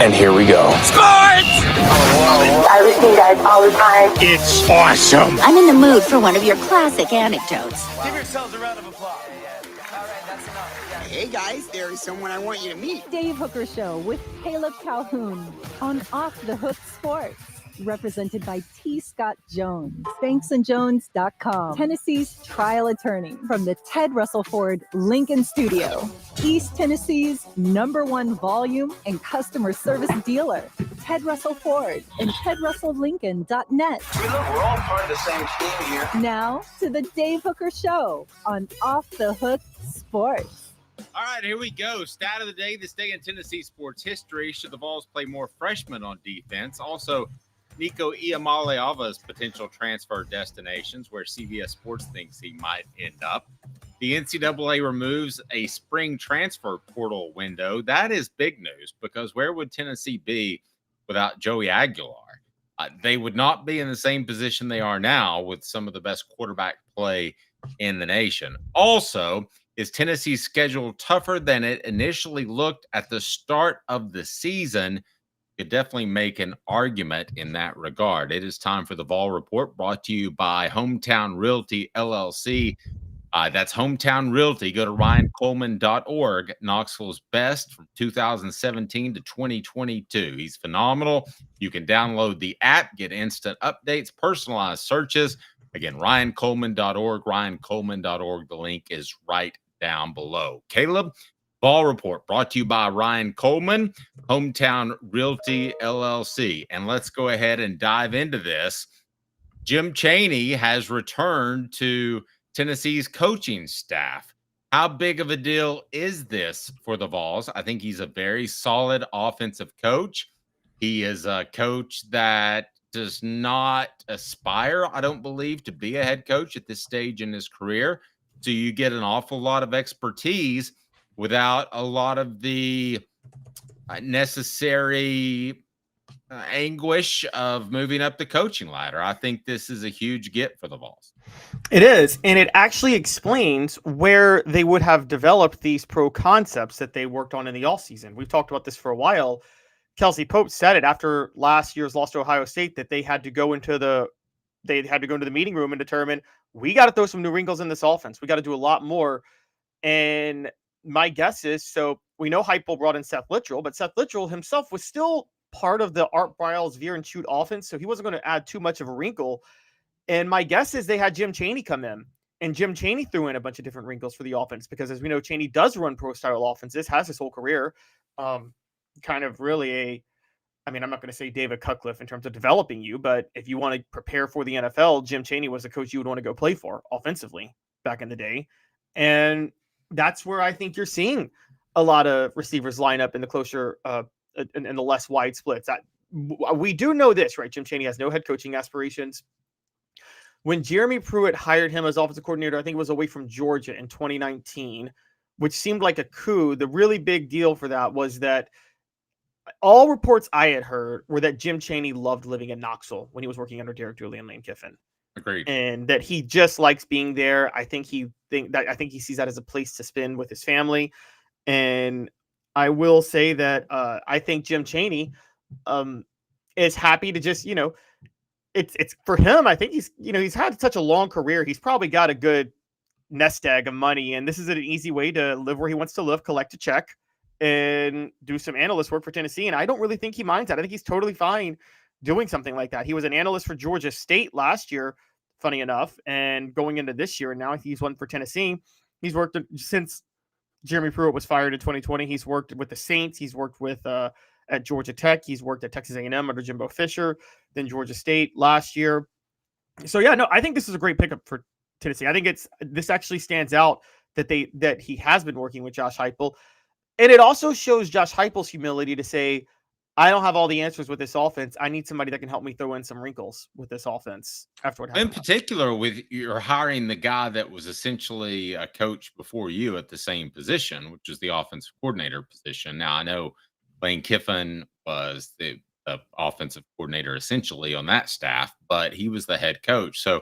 And here we go. Sports! I listen to you guys all the time. It's awesome. I'm in the mood for one of your classic anecdotes. Give yourselves a round of applause. All right, that's enough. Yeah. Hey guys, there is someone I want you to meet. Dave Hooker Show with Caleb Calhoun on Off the Hook Sports. Represented by T. Scott Jones, banksandjones.com, Tennessee's trial attorney from the Ted Russell Ford Lincoln Studio, East Tennessee's #1 volume and customer service dealer, Ted Russell Ford and TedRussellLincoln.net. We're all part of the same team here. Now to the Dave Hooker Show on Off the Hook Sports. All right, here we go. Stat of the day, this day in Tennessee sports history. Should the Vols play more freshmen on defense? Also, Nico Iamaleava's potential transfer destinations, where CBS Sports thinks he might end up. The NCAA removes a spring transfer portal window. That is big news, because where would Tennessee be without Joey Aguilar? They would not be in the same position they are now with some of the best quarterback play in the nation. Also, is Tennessee's schedule tougher than it initially looked at the start of the season? Could definitely make an argument in that regard. It is time for the Vol Report, brought to you by Hometown Realty LLC. That's Hometown Realty. Go to ryancoleman.org. Knoxville's best from 2017 to 2022. He's phenomenal. You can download the app, get instant updates, personalized searches. Again, ryancoleman.org, ryancoleman.org. The link is right down below. Caleb, Ball Report brought to you by Ryan Coleman, Hometown Realty LLC. And let's go ahead and dive into this. Jim Chaney has returned to Tennessee's coaching staff. How big of a deal is this for the Vols? I think he's a very solid offensive coach. He is a coach that does not aspire, I don't believe, to be a head coach at this stage in his career. So you get an awful lot of expertise without a lot of the necessary anguish of moving up the coaching ladder. I think this is a huge get for the Vols. It is, and it actually explains where they would have developed these pro concepts that they worked on in the offseason. We've talked about this for a while. Kelsey Pope said it after last year's loss to Ohio State that they had to go into the meeting room and determine, we got to throw some new wrinkles in this offense. We got to do a lot more. And my guess is, so we know Heupel brought in Seth Littrell, but Seth Littrell himself was still part of the Art Briles veer and shoot offense, so he wasn't going to add too much of a wrinkle. And my guess is they had Jim Chaney come in, and Jim Chaney threw in a bunch of different wrinkles for the offense, because as we know, Chaney does run pro-style offenses, has his whole career, kind of really I'm not going to say David Cutcliffe in terms of developing you, but if you want to prepare for the NFL, Jim Chaney was a coach you would want to go play for offensively back in the day. And that's where I think you're seeing a lot of receivers line up in the closer in the less wide splits. We do know this, right? Jim Chaney has no head coaching aspirations. When Jeremy Pruitt hired him as offensive coordinator, I think it was away from Georgia in 2019, which seemed like a coup. The really big deal for that was that all reports I had heard were that Jim Chaney loved living in Knoxville when he was working under Derek Dooley and Lane Kiffin. Agreed. And that he just likes being there. I think he sees that as a place to spend with his family. And I will say that I think Jim Chaney is happy to just, it's for him. I think he's had such a long career. He's probably got a good nest egg of money, and this is an easy way to live where he wants to live, collect a check, and do some analyst work for Tennessee. And I don't really think he minds that. I think he's totally fine doing something like that. He was an analyst for Georgia State last year, funny enough, and going into this year, and now he's one for Tennessee. He's worked since Jeremy Pruitt was fired in 2020. He's worked with the Saints. He's worked with at Georgia Tech. He's worked at Texas A&M under Jimbo Fisher, then Georgia State last year. So yeah, no, I think this is a great pickup for Tennessee. I think this actually stands out that he has been working with Josh Heupel, and it also shows Josh Heupel's humility to say, I don't have all the answers with this offense. I need somebody that can help me throw in some wrinkles with this offense after what happened. In particular, with you're hiring the guy that was essentially a coach before you at the same position, which is the offensive coordinator position. Now, I know Lane Kiffin was the offensive coordinator essentially on that staff, but he was the head coach. So,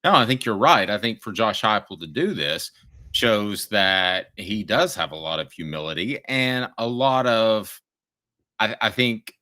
no, I think you're right. I think for Josh Heupel to do this shows that he does have a lot of humility and a lot of, I think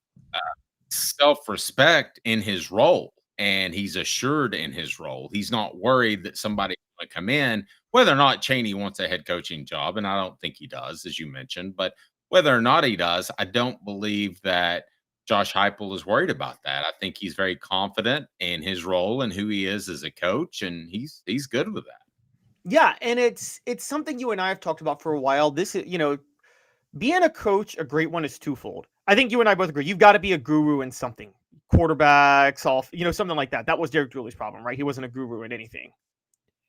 self-respect in his role, and he's assured in his role. He's not worried that somebody will come in, whether or not Chaney wants a head coaching job, and I don't think he does, as you mentioned, but whether or not he does, I don't believe that Josh Heupel is worried about that. I think he's very confident in his role and who he is as a coach, and he's good with that. Yeah, and it's something you and I have talked about for a while. This is, being a coach, a great one is twofold. I think you and I both agree. You've got to be a guru in something. Quarterbacks, something like that. That was Derek Dooley's problem, right? He wasn't a guru in anything.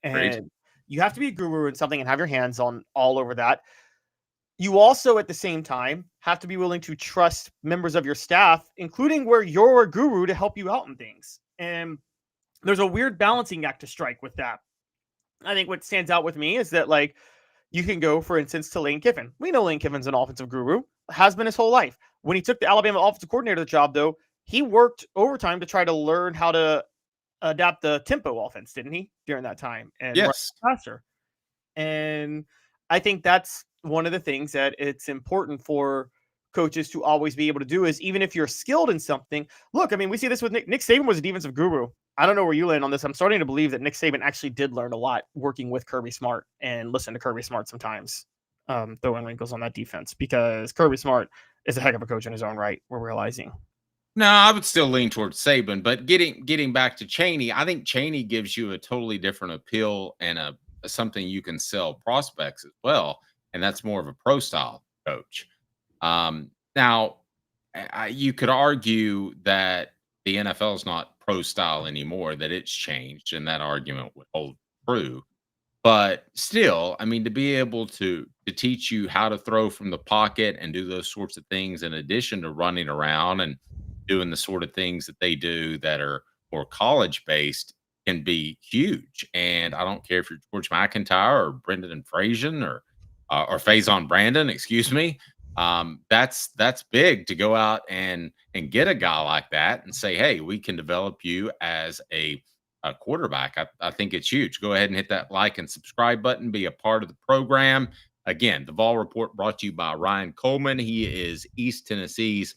And Right. you have to be a guru in something and have your hands on all over that. You also, at the same time, have to be willing to trust members of your staff, including where you're a guru, to help you out in things. And there's a weird balancing act to strike with that. I think what stands out with me is that, like, you can go, for instance, to Lane Kiffin. We know Lane Kiffin's an offensive guru, has been his whole life. When he took the Alabama offensive coordinator job, though, he worked overtime to try to learn how to adapt the tempo offense, didn't he, during that time? And Yes. faster. And I think that's one of the things that it's important for coaches to always be able to do, is even if you're skilled in something. Look, I mean, we see this with Nick Saban was a defensive guru. I don't know where you land on this. I'm starting to believe that Nick Saban actually did learn a lot working with Kirby Smart and listen to Kirby Smart sometimes, throwing wrinkles on that defense, because Kirby Smart is a heck of a coach in his own right, we're realizing. No, I would still lean towards Saban, but getting back to Chaney, I think Chaney gives you a totally different appeal and something you can sell prospects as well, and that's more of a pro style coach. Now, you could argue that the NFL is not pro style anymore, that it's changed, and that argument would hold true. But still, I mean, to be able to teach you how to throw from the pocket and do those sorts of things, in addition to running around and doing the sort of things that they do that are more college based, can be huge. And I don't care if you're George McIntyre or Brendan and Frazier or Faison Brandon, excuse me. That's big to go out and get a guy like that and say, hey, we can develop you as a quarterback. I think it's huge. Go ahead and hit that like and subscribe button. Be a part of the program. Again, the Vol Report brought to you by Ryan Coleman. He is East Tennessee's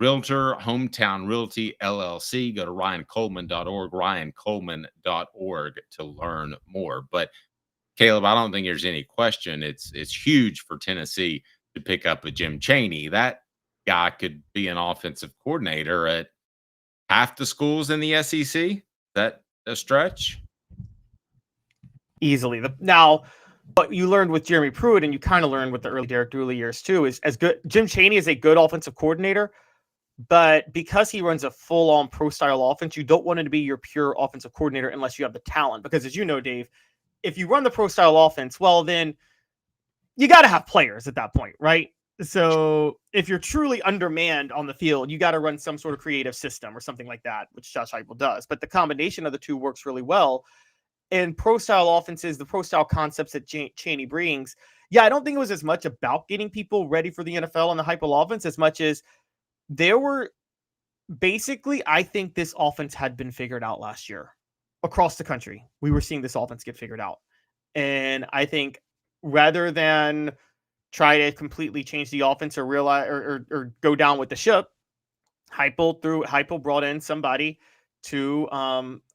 Realtor, Hometown Realty LLC. Go to ryancoleman.org, ryancoleman.org to learn more. But Caleb, I don't think there's any question. It's huge for Tennessee to pick up a Jim Chaney. That guy could be an offensive coordinator at half the schools in the SEC. That a stretch? Easily. Now, what you learned with Jeremy Pruitt, and you kind of learned with the early Derek Dooley years too, is as good. Jim Chaney is a good offensive coordinator, but because he runs a full-on pro-style offense, you don't want him to be your pure offensive coordinator unless you have the talent. Because as you know, Dave, if you run the pro-style offense, well, then you got to have players at that point, right? So if you're truly undermanned on the field, you got to run some sort of creative system or something like that, which Josh Heupel does. But the combination of the two works really well. And pro-style offenses, the pro-style concepts that Chaney brings, I don't think it was as much about getting people ready for the NFL and the Heupel offense as much as there were basically, I think this offense had been figured out last year across the country. We were seeing this offense get figured out. And I think rather than try to completely change the offense or realize or go down with the ship, Heupel brought in somebody to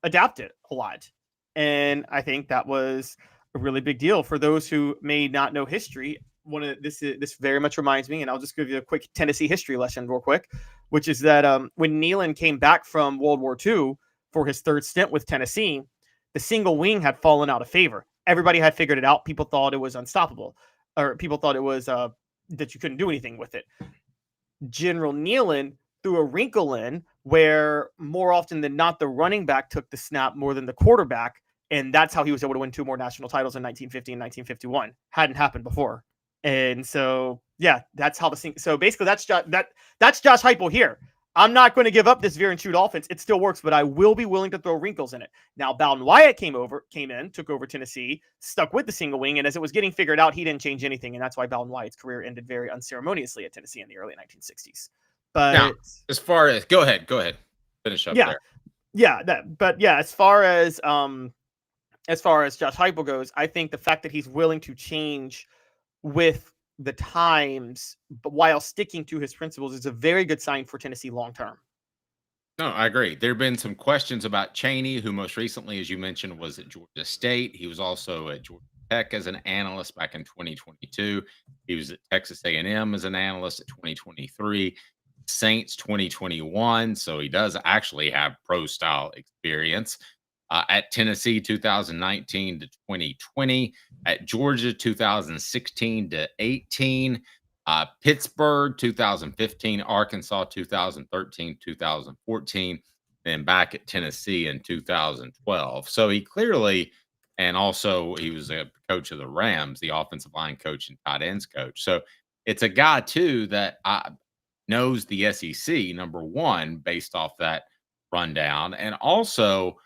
adapt it a lot. And I think that was a really big deal. For those who may not know history, this very much reminds me, and I'll just give you a quick Tennessee history lesson real quick, which is that when Neyland came back from World War II for his third stint with Tennessee, the single wing had fallen out of favor. Everybody had figured it out. People thought it was unstoppable, or people thought it was that you couldn't do anything with it. General Neyland threw a wrinkle in where more often than not, the running back took the snap more than the quarterback. And that's how he was able to win 2 more national titles in 1950 and 1951. Hadn't happened before. And so, that's how so basically that's Josh Heupel here. I'm not going to give up this veer and shoot offense. It still works, but I will be willing to throw wrinkles in it. Now, Bowden Wyatt came in, took over Tennessee, stuck with the single wing, and as it was getting figured out, he didn't change anything, and that's why Bowden Wyatt's career ended very unceremoniously at Tennessee in the early 1960s. But now, as far as go ahead, finish up there. As far as Josh Heupel goes, I think the fact that he's willing to change with the times, but while sticking to his principles, is a very good sign for Tennessee long term. No, I agree. There have been some questions about Chaney, who most recently, as you mentioned, was at Georgia State. He was also at Georgia Tech as an analyst back in 2022. He was at Texas A&M as an analyst at 2023, Saints 2021. So he does actually have pro style experience. At Tennessee 2019 to 2020, at Georgia 2016 to 18. Pittsburgh 2015, Arkansas 2013, 2014, then back at Tennessee in 2012. So he clearly, and also he was a coach of the Rams, the offensive line coach and tight ends coach. So it's a guy too that knows the SEC, number one, based off that rundown. And also,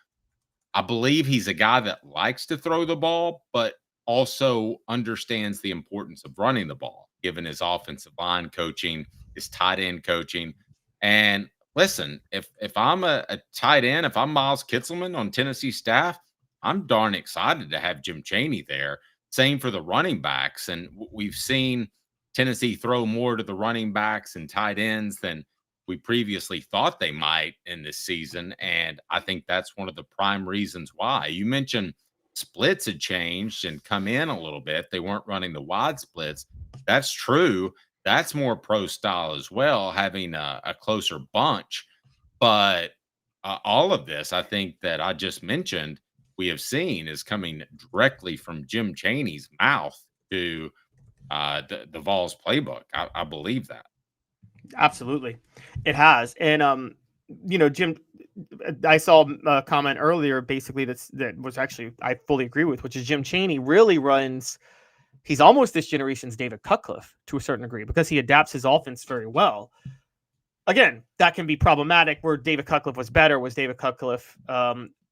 I believe he's a guy that likes to throw the ball, but also understands the importance of running the ball, given his offensive line coaching, his tight end coaching. And listen, if I'm a tight end, if I'm Miles Kitselman on Tennessee staff, I'm darn excited to have Jim Chaney there. Same for the running backs. And we've seen Tennessee throw more to the running backs and tight ends than we previously thought they might in this season. And I think that's one of the prime reasons why. You mentioned splits had changed and come in a little bit. They weren't running the wide splits. That's true. That's more pro style as well, having a closer bunch. But all of this, I think that I just mentioned, we have seen is coming directly from Jim Chaney's mouth to the Vols playbook. I believe that. Absolutely. It has. And, Jim, I saw a comment earlier, basically that was actually, I fully agree with, which is Jim Chaney really runs, he's almost this generation's David Cutcliffe to a certain degree because he adapts his offense very well. Again, that can be problematic. Where David Cutcliffe was better was David Cutcliffe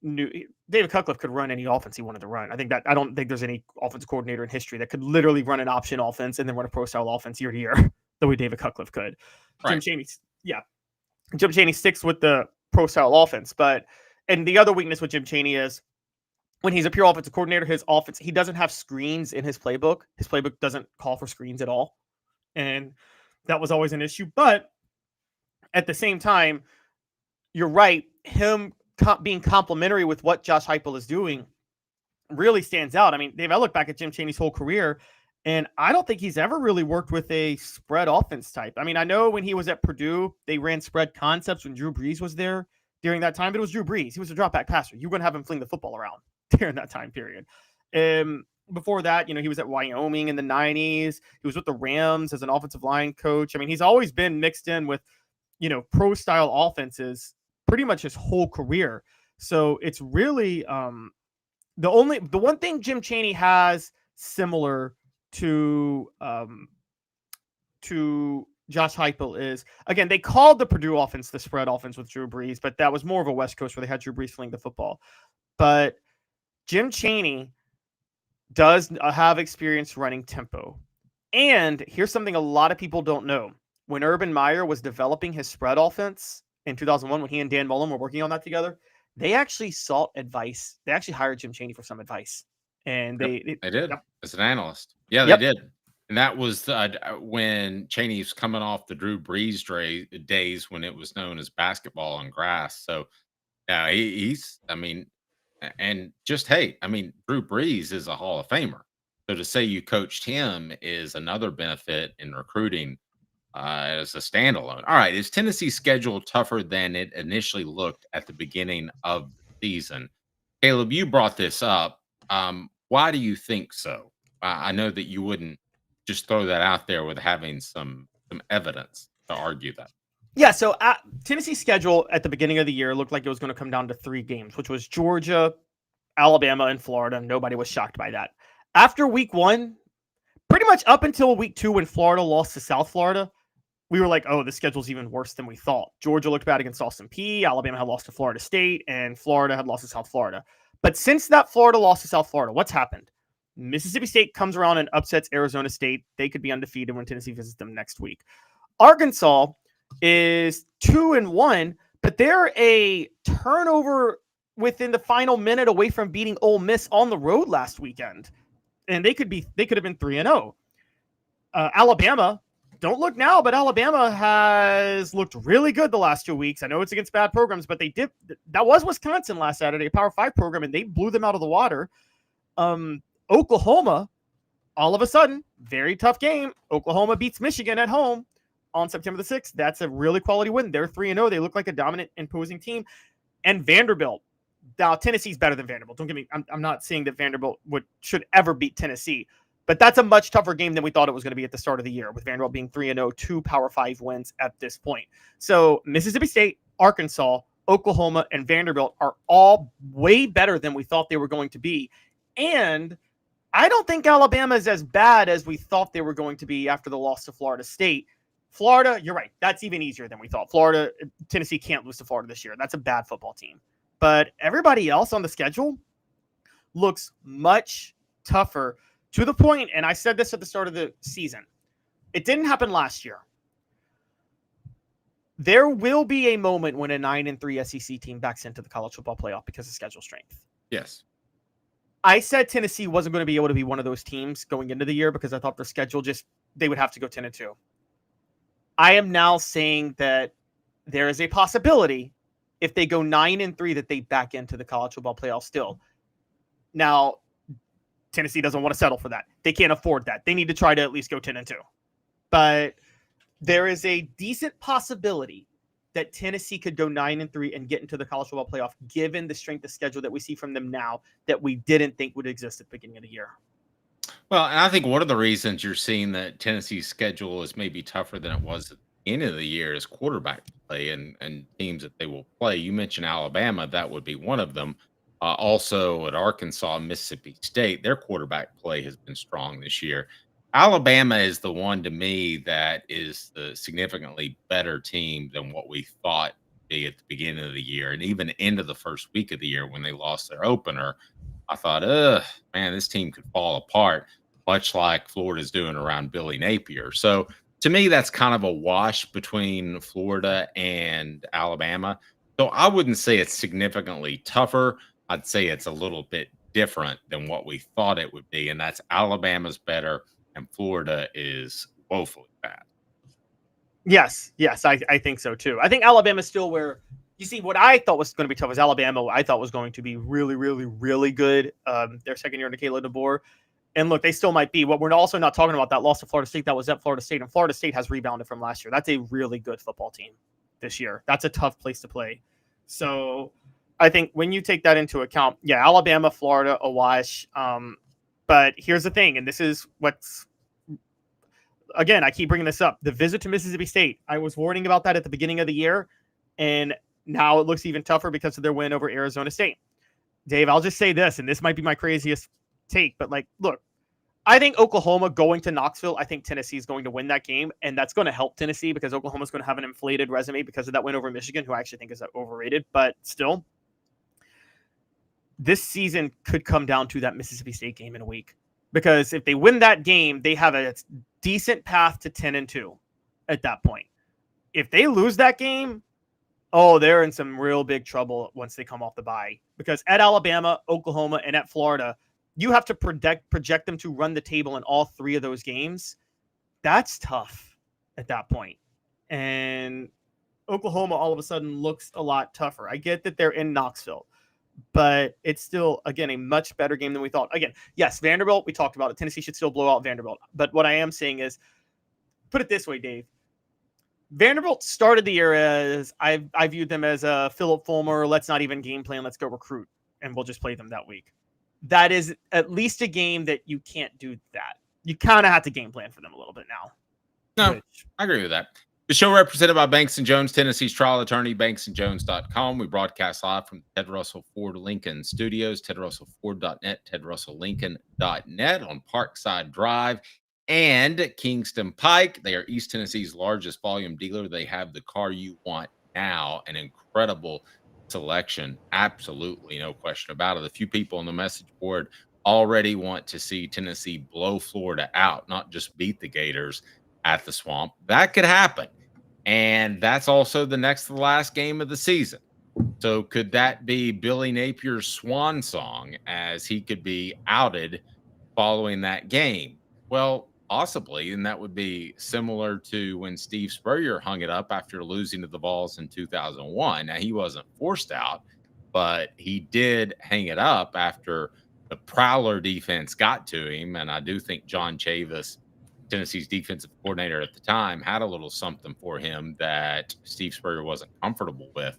David Cutcliffe could run any offense he wanted to run. I don't think there's any offense coordinator in history that could literally run an option offense and then run a pro style offense year to year the way David Cutcliffe could. Right. Jim Chaney sticks with the pro style offense, and the other weakness with Jim Chaney is when he's a pure offensive coordinator, his offense, he doesn't have screens in his playbook. His playbook doesn't call for screens at all. And that was always an issue. But at the same time, you're right. Him being complimentary with what Josh Heupel is doing really stands out. I mean, Dave, I look back at Jim Chaney's whole career, and I don't think he's ever really worked with a spread offense type. I mean, I know when he was at Purdue, they ran spread concepts when Drew Brees was there during that time, but it was Drew Brees. He was a drop back passer. You're going to have him fling the football around during that time period. Before that, he was at Wyoming in the 90s. He was with the Rams as an offensive line coach. I mean, he's always been mixed in with, pro style offenses pretty much his whole career. So it's really the one thing Jim Chaney has similar to Josh Heupel is, again, they called the Purdue offense the spread offense with Drew Brees, but that was more of a West Coast where they had Drew Brees fling the football. But Jim Chaney does have experience running tempo. And here's something a lot of people don't know. When Urban Meyer was developing his spread offense in 2001, when he and Dan Mullen were working on that together, they actually sought advice. They actually hired Jim Chaney for some advice. And they did as an analyst. Yeah, Yep. they did. And that was when Chaney's coming off the Drew Brees days when it was known as basketball on grass. So yeah, he's, and just, hey, Drew Brees is a Hall of Famer. So to say you coached him is another benefit in recruiting as a standalone. All right. Is Tennessee's schedule tougher than it initially looked at the beginning of the season? Caleb, you brought this up. Why do you think so? I know that you wouldn't just throw that out there with having some evidence to argue that. Yeah, so Tennessee's schedule at the beginning of the year looked like it was going to come down to 3 games, which was Georgia, Alabama, and Florida. Nobody was shocked by that. After week 1, pretty much up until week 2 when Florida lost to South Florida, we were like, oh, the schedule's even worse than we thought. Georgia looked bad against Austin Peay. Alabama had lost to Florida State, and Florida had lost to South Florida. But since that Florida lost to South Florida, what's happened? Mississippi State comes around and upsets Arizona State. They could be undefeated when Tennessee visits them next week. Arkansas is 2-1, but they're a turnover within the final minute away from beating Ole Miss on the road last weekend. And they could have been 3-0. Alabama, don't look now, but Alabama has looked really good the last 2 weeks. I know it's against bad programs, but they did. That was Wisconsin last Saturday, a Power 5 program, and they blew them out of the water. Oklahoma, all of a sudden, very tough game. Oklahoma beats Michigan at home on September the 6th. That's a really quality win. They're 3-0. They look like a dominant, imposing team. And Vanderbilt. Now, Tennessee's better than Vanderbilt. Don't get me. I'm not saying that Vanderbilt should ever beat Tennessee, but that's a much tougher game than we thought it was going to be at the start of the year, with Vanderbilt being 3-0, 2 Power 5 wins at this point. So Mississippi State, Arkansas, Oklahoma, and Vanderbilt are all way better than we thought they were going to be. And I don't think Alabama is as bad as we thought they were going to be after the loss to Florida State. Florida, you're right. That's even easier than we thought. Tennessee can't lose to Florida this year. That's a bad football team. But everybody else on the schedule looks much tougher, to the point, and I said this at the start of the season, it didn't happen last year. There will be a moment when a 9-3 SEC team backs into the college football playoff because of schedule strength. Yes. I said Tennessee wasn't going to be able to be one of those teams going into the year because I thought their schedule they would have to go 10-2. I am now saying that there is a possibility if they go 9-3 that they back into the college football playoff still. Now, Tennessee doesn't want to settle for that. They can't afford that. They need to try to at least go 10-2. But there is a decent possibility that Tennessee could go 9-3 and get into the college football playoff, given the strength of schedule that we see from them now that we didn't think would exist at the beginning of the year. Well, and I think one of the reasons you're seeing that Tennessee's schedule is maybe tougher than it was at the end of the year is quarterback play and teams that they will play. You mentioned Alabama. That would be one of them. Also at Arkansas, Mississippi State, their quarterback play has been strong this year. Alabama is the one to me that is the significantly better team than what we thought be at the beginning of the year. And even into the first week of the year when they lost their opener, I thought, man, this team could fall apart, much like Florida's doing around Billy Napier. So to me, that's kind of a wash between Florida and Alabama. So I wouldn't say it's significantly tougher. I'd say it's a little bit different than what we thought it would be. And that's Alabama's better and Florida is woefully bad. Yes, I think so too. I think Alabama's still where, you see, what I thought was going to be tough is Alabama. I thought was going to be really, really, really good. Their second year under Caleb DeBoer. And look, they still might be. What we're also not talking about, that loss to Florida State, that was at Florida State. And Florida State has rebounded from last year. That's a really good football team this year. That's a tough place to play. So I think when you take that into account, yeah, Alabama, Florida, a wash. But here's the thing, and this is what's, again, I keep bringing this up. The visit to Mississippi State, I was warning about that at the beginning of the year, and now it looks even tougher because of their win over Arizona State. Dave, I'll just say this, and this might be my craziest take, but look, I think Oklahoma going to Knoxville, I think Tennessee is going to win that game, and that's going to help Tennessee because Oklahoma's going to have an inflated resume because of that win over Michigan, who I actually think is overrated, but still. This season could come down to that Mississippi State game in a week, because if they win that game, they have a decent path to 10-2 at that point. If they lose that game, they're in some real big trouble once they come off the bye, because at Alabama, Oklahoma, and at Florida, you have to project them to run the table in all three of those games. That's tough at that point. And Oklahoma all of a sudden looks a lot tougher. I get that they're in Knoxville, but it's still, again, a much better game than we thought. Again, yes, Vanderbilt, we talked about it. Tennessee should still blow out Vanderbilt. But what I am saying is, put it this way, Dave. Vanderbilt started the year as, I viewed them as a Philip Fulmer, let's not even game plan, let's go recruit, and we'll just play them that week. That is at least a game that you can't do that. You kind of have to game plan for them a little bit now. No, I agree with that. The show represented by Banks & Jones, Tennessee's trial attorney, banksandjones.com. We broadcast live from Ted Russell Ford Lincoln Studios, tedrussellford.net, tedrusselllincoln.net on Parkside Drive and Kingston Pike. They are East Tennessee's largest volume dealer. They have the car you want now, an incredible selection. Absolutely, no question about it. A few people on the message board already want to see Tennessee blow Florida out, not just beat the Gators at the Swamp. That could happen. And that's also the next to the last game of the season. So could that be Billy Napier's swan song, as he could be outed following that game? Well, Possibly, and that would be similar to when Steve Spurrier hung it up after losing to the Vols in 2001. Now, he wasn't forced out, but he did hang it up after the Prowler defense got to him. And I do think John Chavis, Tennessee's defensive coordinator at the time, had a little something for him that Steve Spurrier wasn't comfortable with.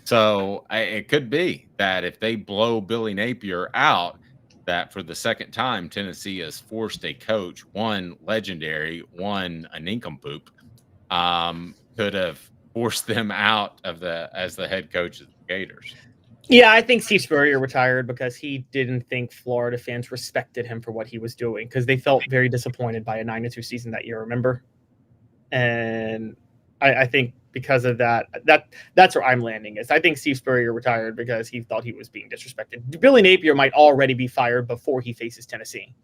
So it could be that if they blow Billy Napier out, that for the second time, Tennessee has forced a coach, one legendary, one a nincompoop, could have forced them out of as the head coach of the Gators. Yeah, I think Steve Spurrier retired because he didn't think Florida fans respected him for what he was doing because they felt very disappointed by a 9-2 season that year, remember? And I think because of that's where I'm landing is I think Steve Spurrier retired because he thought he was being disrespected. Billy Napier might already be fired before he faces Tennessee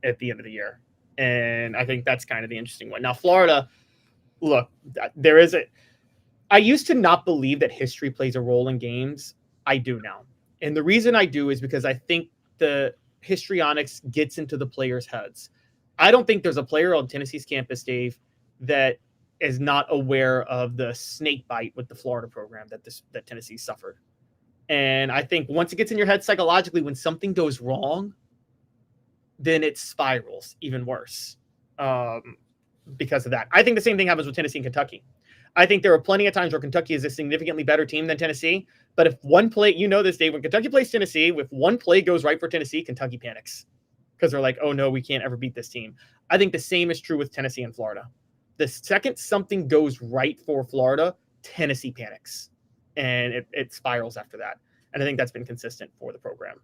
at the end of the year. And I think that's kind of the interesting one. Now, Florida, look, I used to not believe that history plays a role in games. I do now. And the reason I do is because I think the histrionics gets into the players' heads. I don't think there's a player on Tennessee's campus, Dave, that is not aware of the snake bite with the Florida program that Tennessee suffered. And I think once it gets in your head psychologically, when something goes wrong, then it spirals even worse because of that. I think the same thing happens with Tennessee and Kentucky. I think there are plenty of times where Kentucky is a significantly better team than Tennessee. But if one play, you know this, Dave, when Kentucky plays Tennessee, if one play goes right for Tennessee, Kentucky panics because they're like, oh, no, we can't ever beat this team. I think the same is true with Tennessee and Florida. The second something goes right for Florida, Tennessee panics, and it spirals after that. And I think that's been consistent for the program.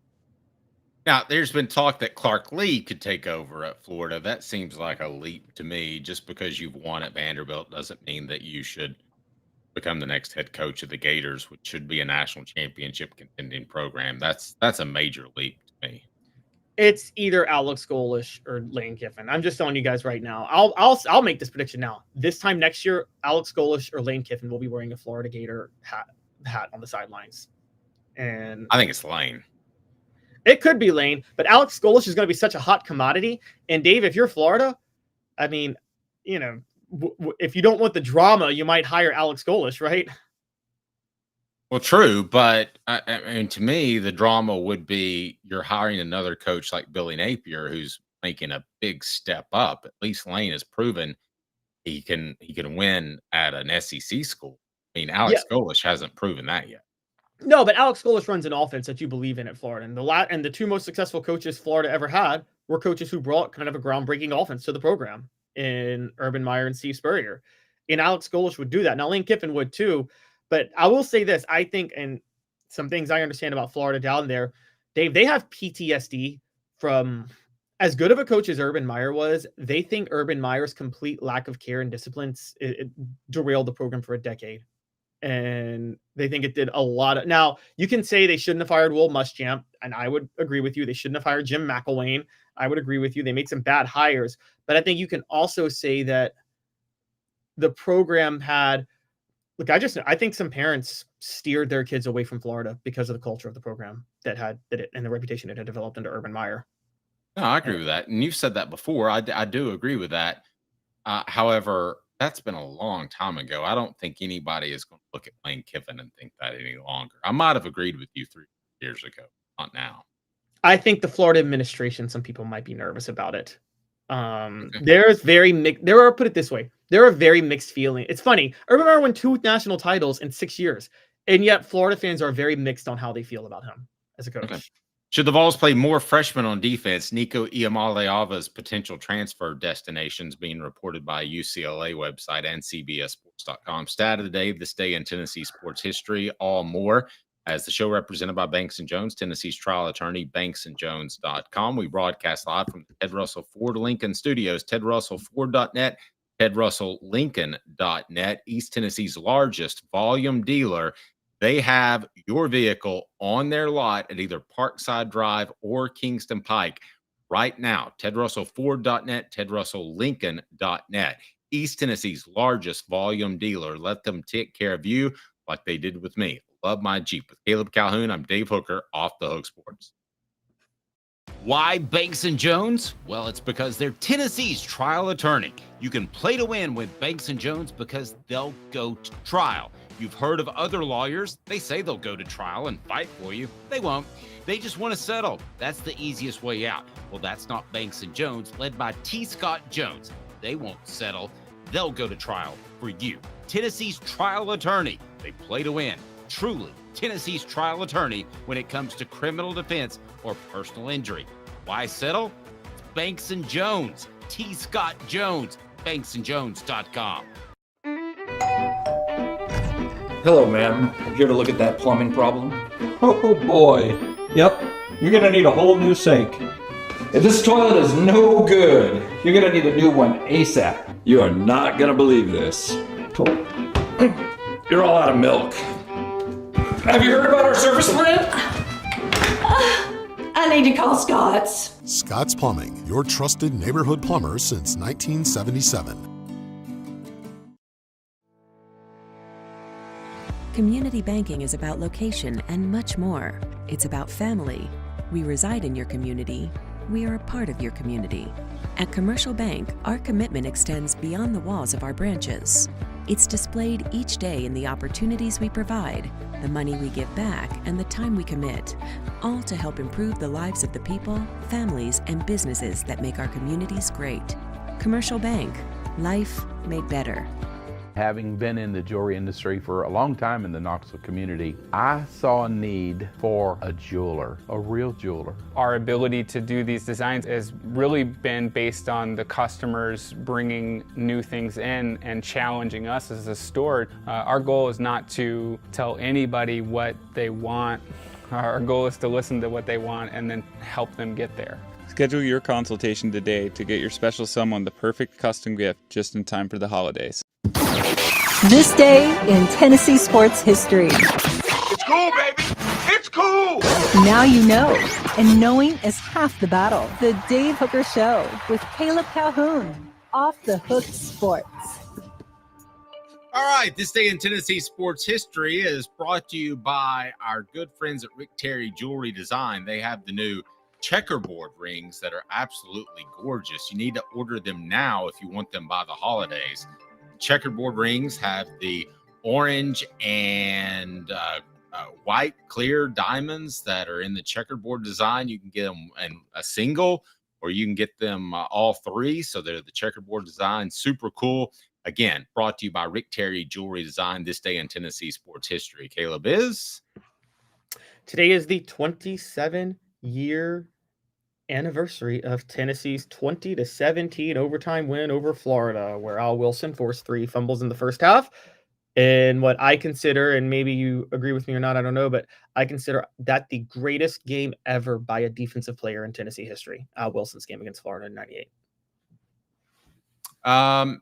Now, there's been talk that Clark Lee could take over at Florida. That seems like a leap to me. Just because you've won at Vanderbilt doesn't mean that you should become the next head coach of the Gators, which should be a national championship contending program. That's a major leap to me. It's either Alex Golesh or Lane Kiffin. I'm just telling you guys right now. I'll make this prediction now. This time next year, Alex Golesh or Lane Kiffin will be wearing a Florida Gator hat on the sidelines. And I think it's Lane. It could be Lane, but Alex Golesh is going to be such a hot commodity. And Dave, if you're Florida, I mean, you know, if you don't want the drama, you might hire Alex Golesh, right? Well, true, but I mean, to me, the drama would be you're hiring another coach like Billy Napier, who's making a big step up. At least Lane has proven he can win at an SEC school. I mean, Alex Golesh hasn't proven that yet. No, but Alex Golesh runs an offense that you believe in at Florida, and the two most successful coaches Florida ever had were coaches who brought kind of a groundbreaking offense to the program in Urban Meyer and Steve Spurrier. And Alex Golesh would do that. Now, Lane Kiffin would too. But I will say this, I think, and some things I understand about Florida down there, Dave, they have PTSD from as good of a coach as Urban Meyer was. They think Urban Meyer's complete lack of care and discipline it derailed the program for a decade. And they think it did a lot of. Now, you can say they shouldn't have fired Will Muschamp, and I would agree with you. They shouldn't have hired Jim McElwain. I would agree with you. They made some bad hires. But I think you can also say that the program had. Look, I think some parents steered their kids away from Florida because of the culture of the program and the reputation it had developed under Urban Meyer. No, I agree with that. And you've said that before. I do agree with that. However, that's been a long time ago. I don't think anybody is going to look at Lane Kiffin and think that any longer. I might have agreed with you 3 years ago, not now. I think the Florida administration, some people might be nervous about it. There's very mixed. Put it this way. There are very mixed feelings. It's funny. Urban Meyer won 2 national titles in 6 years, and yet Florida fans are very mixed on how they feel about him as a coach. Okay. Should the Vols play more freshmen on defense? Nico Iamaleava's potential transfer destinations being reported by UCLA website and CBSSports.com. Stat of the day, this day in Tennessee sports history, all more. As the show represented by Banks & Jones, Tennessee's trial attorney, banksandjones.com. We broadcast live from the Ted Russell Ford Lincoln Studios, tedrussellford.net, tedrusselllincoln.net, East Tennessee's largest volume dealer. They have your vehicle on their lot at either Parkside Drive or Kingston Pike right now. tedrussellford.net, tedrusselllincoln.net, East Tennessee's largest volume dealer. Let them take care of you like they did with me. Love my Jeep. With Caleb Calhoun, I'm Dave Hooker, Off the Hook Sports. Why Banks & Jones? Well, it's because they're Tennessee's trial attorney. You can play to win with Banks & Jones because they'll go to trial. You've heard of other lawyers. They say they'll go to trial and fight for you. They won't. They just want to settle. That's the easiest way out. Well, that's not Banks & Jones, led by T. Scott Jones. They won't settle. They'll go to trial for you. Tennessee's trial attorney. They play to win. Truly, Tennessee's trial attorney when it comes to criminal defense or personal injury. Why settle? It's Banks & Jones. T. Scott Jones. BanksandJones.com. Hello, ma'am. I'm here to look at that plumbing problem. Oh boy. Yep. You're gonna need a whole new sink. If this toilet is no good, you're gonna need a new one ASAP. You are not gonna believe this. You're all out of milk. Have you heard about our service plan? I need to call Scott's. Scott's Plumbing, your trusted neighborhood plumber since 1977. Community banking is about location and much more. It's about family. We reside in your community. We are a part of your community. At Commercial Bank, our commitment extends beyond the walls of our branches. It's displayed each day in the opportunities we provide, the money we give back, and the time we commit, all to help improve the lives of the people, families, and businesses that make our communities great. Commercial Bank, life made better. Having been in the jewelry industry for a long time in the Knoxville community, I saw a need for a jeweler, a real jeweler. Our ability to do these designs has really been based on the customers bringing new things in and challenging us as a store. Our goal is not to tell anybody what they want. Our goal is to listen to what they want and then help them get there. Schedule your consultation today to get your special someone the perfect custom gift just in time for the holidays. This day in Tennessee sports history. It's cool, baby. It's cool. Now you know, and knowing is half the battle. The Dave Hooker Show with Caleb Calhoun. Off the Hook Sports. All right, this day in Tennessee sports history is brought to you by our good friends at Rick Terry Jewelry Design. They have the new checkerboard rings that are absolutely gorgeous. You need to order them now if you want them by the holidays. Checkerboard rings have the orange and white clear diamonds that are in the checkerboard design. You can get them in a single, or you can get them all three. So they're the checkerboard design. Super cool. Again, brought to you by Rick Terry Jewelry Design. This day in Tennessee sports history. Caleb is? Today is the 27-year anniversary of Tennessee's 20-17 overtime win over Florida, where Al Wilson forced 3 fumbles in the first half. And what I consider, and maybe you agree with me or not, I don't know, but I consider that the greatest game ever by a defensive player in Tennessee history. Al Wilson's game against Florida in 98.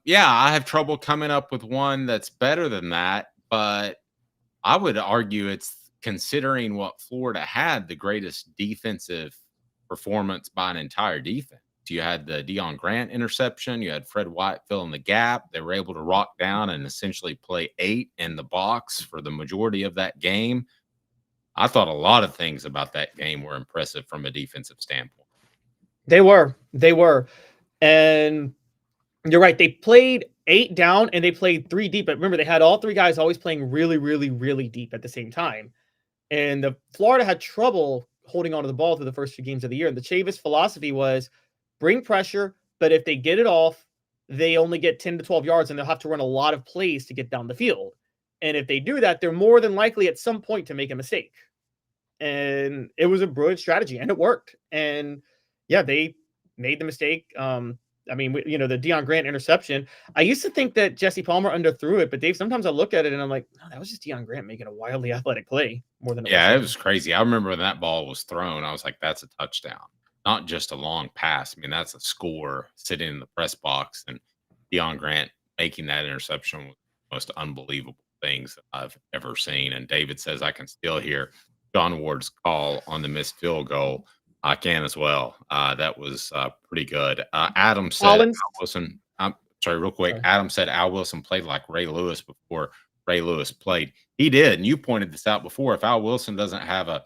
Yeah, I have trouble coming up with one that's better than that, but I would argue it's, considering what Florida had, the greatest defensive performance by an entire defense. You had the Deion Grant interception. You had Fred White fill in the gap. They were able to rock down and essentially play 8 in the box for the majority of that game. I thought a lot of things about that game were impressive from a defensive standpoint. They were. And you're right. They played 8 down and they played 3 deep. But remember, they had all 3 guys always playing really, really, really deep at the same time. And the Florida had trouble holding on to the ball through the first few games of the year. And the Chavis philosophy was bring pressure, but if they get it off, they only get 10 to 12 yards and they'll have to run a lot of plays to get down the field. And if they do that, they're more than likely at some point to make a mistake. And it was a brilliant strategy and it worked. And yeah, they made the mistake. The Deion Grant interception. I used to think that Jesse Palmer underthrew it, but Dave, sometimes I look at it and I'm like, no, that was just Deion Grant making a wildly athletic play more than it was crazy. I remember when that ball was thrown, I was like, that's a touchdown, not just a long pass. I mean, that's a score sitting in the press box, and Deion Grant making that interception was the most unbelievable things that I've ever seen. And David says, I can still hear John Ward's call on the missed field goal. I can as well. That was pretty good. Adam said Al Wilson. I'm sorry, real quick. Sorry. Adam said Al Wilson played like Ray Lewis before Ray Lewis played. He did, and you pointed this out before. If Al Wilson doesn't have a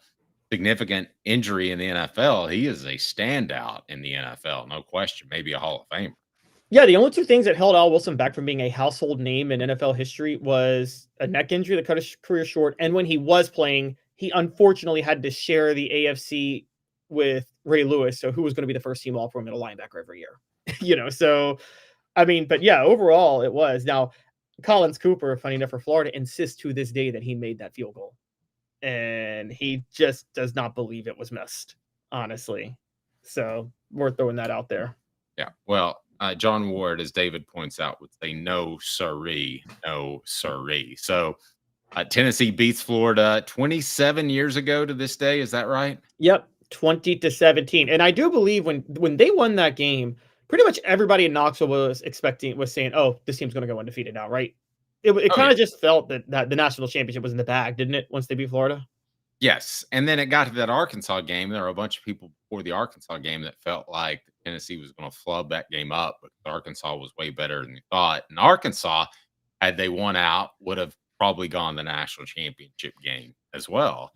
significant injury in the NFL, he is a standout in the NFL, no question. Maybe a Hall of Famer. Yeah, the only two things that held Al Wilson back from being a household name in NFL history was a neck injury that cut his career short, and when he was playing, he unfortunately had to share the AFC with Ray Lewis, so who was going to be the first team All-Pro middle linebacker every year. So, I mean, but yeah, overall it was. Now, Collins Cooper, funny enough for Florida, insists to this day that he made that field goal, and he just does not believe it was missed, honestly. So, worth throwing that out there. Yeah, well, John Ward, as David points out, would say no siree, no siree. So Tennessee beats Florida 27 years ago to this day. Is that right? Yep, 20-17. And I do believe when they won that game, pretty much everybody in Knoxville was saying, "Oh, this team's going to go undefeated now," right? It kind of just felt that the national championship was in the bag, didn't it? Once they beat Florida. Yes, and then it got to that Arkansas game. There were a bunch of people before the Arkansas game that felt like Tennessee was going to flub that game up, but Arkansas was way better than you thought. And Arkansas, had they won out, would have probably gone the national championship game as well.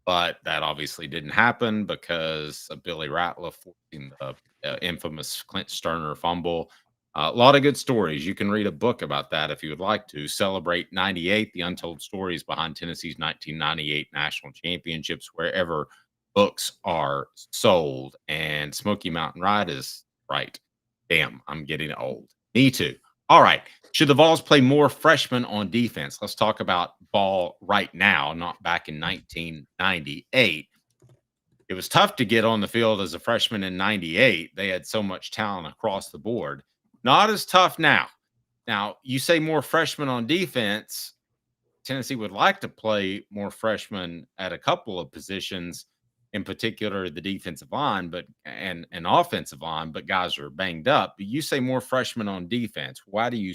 But that obviously didn't happen because of Billy Ratliff forcing the infamous Clint Sterner fumble. A lot of good stories. You can read a book about that if you would like to. Celebrate 98, the untold stories behind Tennessee's 1998 national championships, wherever books are sold. And Smoky Mountain Ride is right. Damn, I'm getting old. Me too. All right. Should the Vols play more freshmen on defense? Let's talk about ball right now, not back in 1998. It was tough to get on the field as a freshman in 98. They had so much talent across the board. Not as tough now. Now, you say more freshmen on defense. Tennessee would like to play more freshmen at a couple of positions, in particular the defensive line, and offensive line, but guys are banged up. But you say more freshmen on defense. Why do you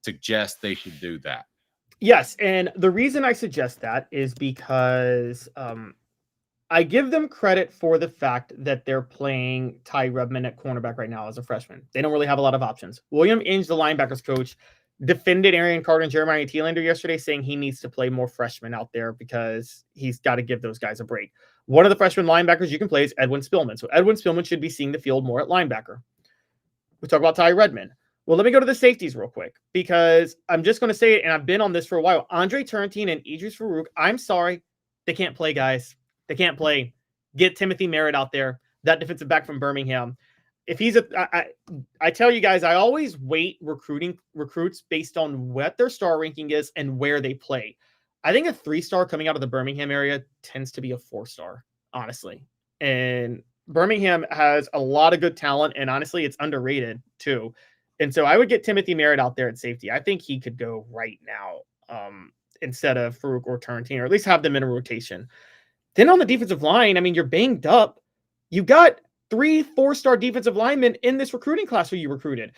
suggest they should do that? Yes, and the reason I suggest that is because I give them credit for the fact that they're playing Ty Redmond at cornerback right now as a freshman. They don't really have a lot of options. William Inge, the linebackers coach, defended Arian Carter and Jeremiah Thielander yesterday, saying he needs to play more freshmen out there because he's got to give those guys a break. One of the freshman linebackers you can play is Edwin Spillman. So Edwin Spillman should be seeing the field more at linebacker. We talk about Ty Redmond. Well, let me go to the safeties real quick because I'm just going to say it, and I've been on this for a while. Andre Turrentine and Idris Farouk, I'm sorry, they can't play, guys. They can't play. Get Timothy Merritt out there, that defensive back from Birmingham. If he's I tell you guys, I always weight recruits based on what their star ranking is and where they play. I think a 3-star coming out of the Birmingham area tends to be a 4-star, honestly. And Birmingham has a lot of good talent, and honestly, it's underrated too. And so I would get Timothy Merritt out there at safety. I think he could go right now instead of Farouk or Turrentine, or at least have them in a rotation. Then on the defensive line, I mean, you're banged up. You got 3 4-star defensive linemen in this recruiting class who you recruited.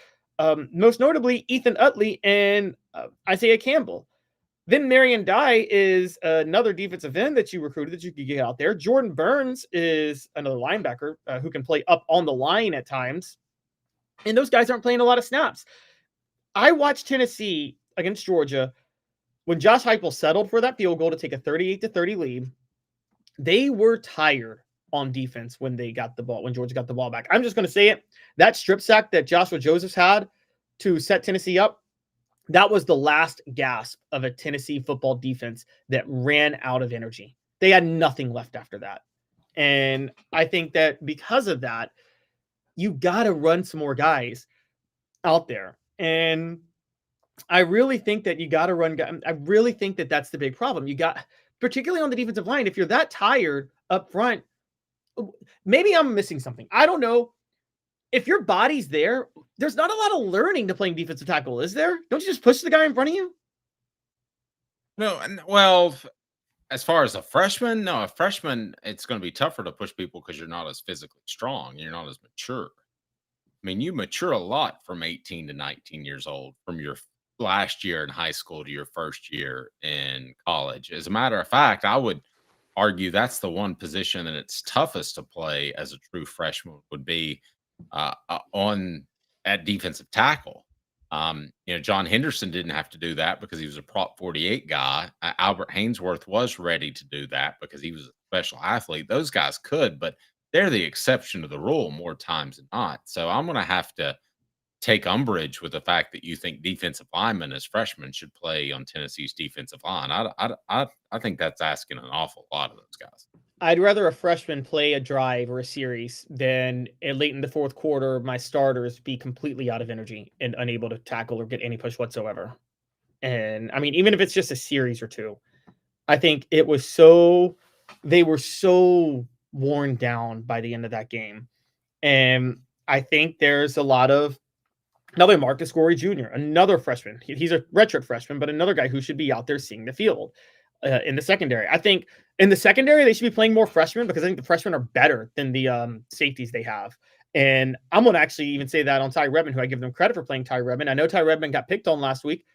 Most notably, Ethan Utley and Isaiah Campbell. Then Marion Dye is another defensive end that you recruited that you could get out there. Jordan Burns is another linebacker who can play up on the line at times. And those guys aren't playing a lot of snaps. I watched Tennessee against Georgia when Josh Heupel settled for that field goal to take a 38-30 lead. They were tired on defense when they got the ball, when Georgia got the ball back. I'm just going to say it. That strip sack that Joshua Josephs had to set Tennessee up, that was the last gasp of a Tennessee football defense that ran out of energy. They had nothing left after that. And I think that because of that, you got to run some more guys out there. And I really think that you got to run. I really think that that's the big problem. You got, particularly on the defensive line, if you're that tired up front, maybe I'm missing something. I don't know. If your body's there, there's not a lot of learning to playing defensive tackle, is there? Don't you just push the guy in front of you? No, well, as far as a freshman, no, a freshman, it's going to be tougher to push people because you're not as physically strong. You're not as mature. I mean, you mature a lot from 18 to 19 years old, from your last year in high school to your first year in college. As a matter of fact, I would argue that's the one position that it's toughest to play as a true freshman would be at defensive tackle. John Henderson didn't have to do that because he was a Prop 48 guy. Albert Hainsworth was ready to do that because he was a special athlete. Those guys could, but they're the exception to the rule more times than not. So I'm going to have to take umbrage with the fact that you think defensive linemen as freshmen should play on Tennessee's defensive line. I think that's asking an awful lot of those guys. I'd rather a freshman play a drive or a series than late in the fourth quarter, my starters be completely out of energy and unable to tackle or get any push whatsoever. And I mean, even if it's just a series or two, I think they were so worn down by the end of that game. And I think there's a lot of another Marcus Gorey Jr., another freshman. He's a redshirt freshman, but another guy who should be out there seeing the field in the secondary. I think in the secondary, they should be playing more freshmen because I think the freshmen are better than the safeties they have. And I'm going to actually even say that on Ty Redmond, who I give them credit for playing Ty Redmond. I know Ty Redmond got picked on last week.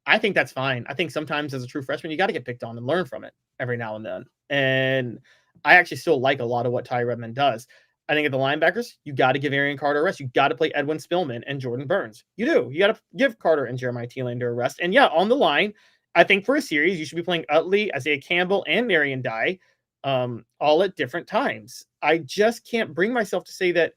I think that's fine. I think sometimes as a true freshman, you got to get picked on and learn from it every now and then. And I actually still like a lot of what Ty Redmond does. I think at the linebackers, you got to give Arian Carter a rest. You got to play Edwin Spillman and Jordan Burns. You do. You got to give Carter and Jeremiah Thielander a rest. And yeah, on the line, I think for a series, you should be playing Utley, Isaiah Campbell, and Marion Dye all at different times. I just can't bring myself to say that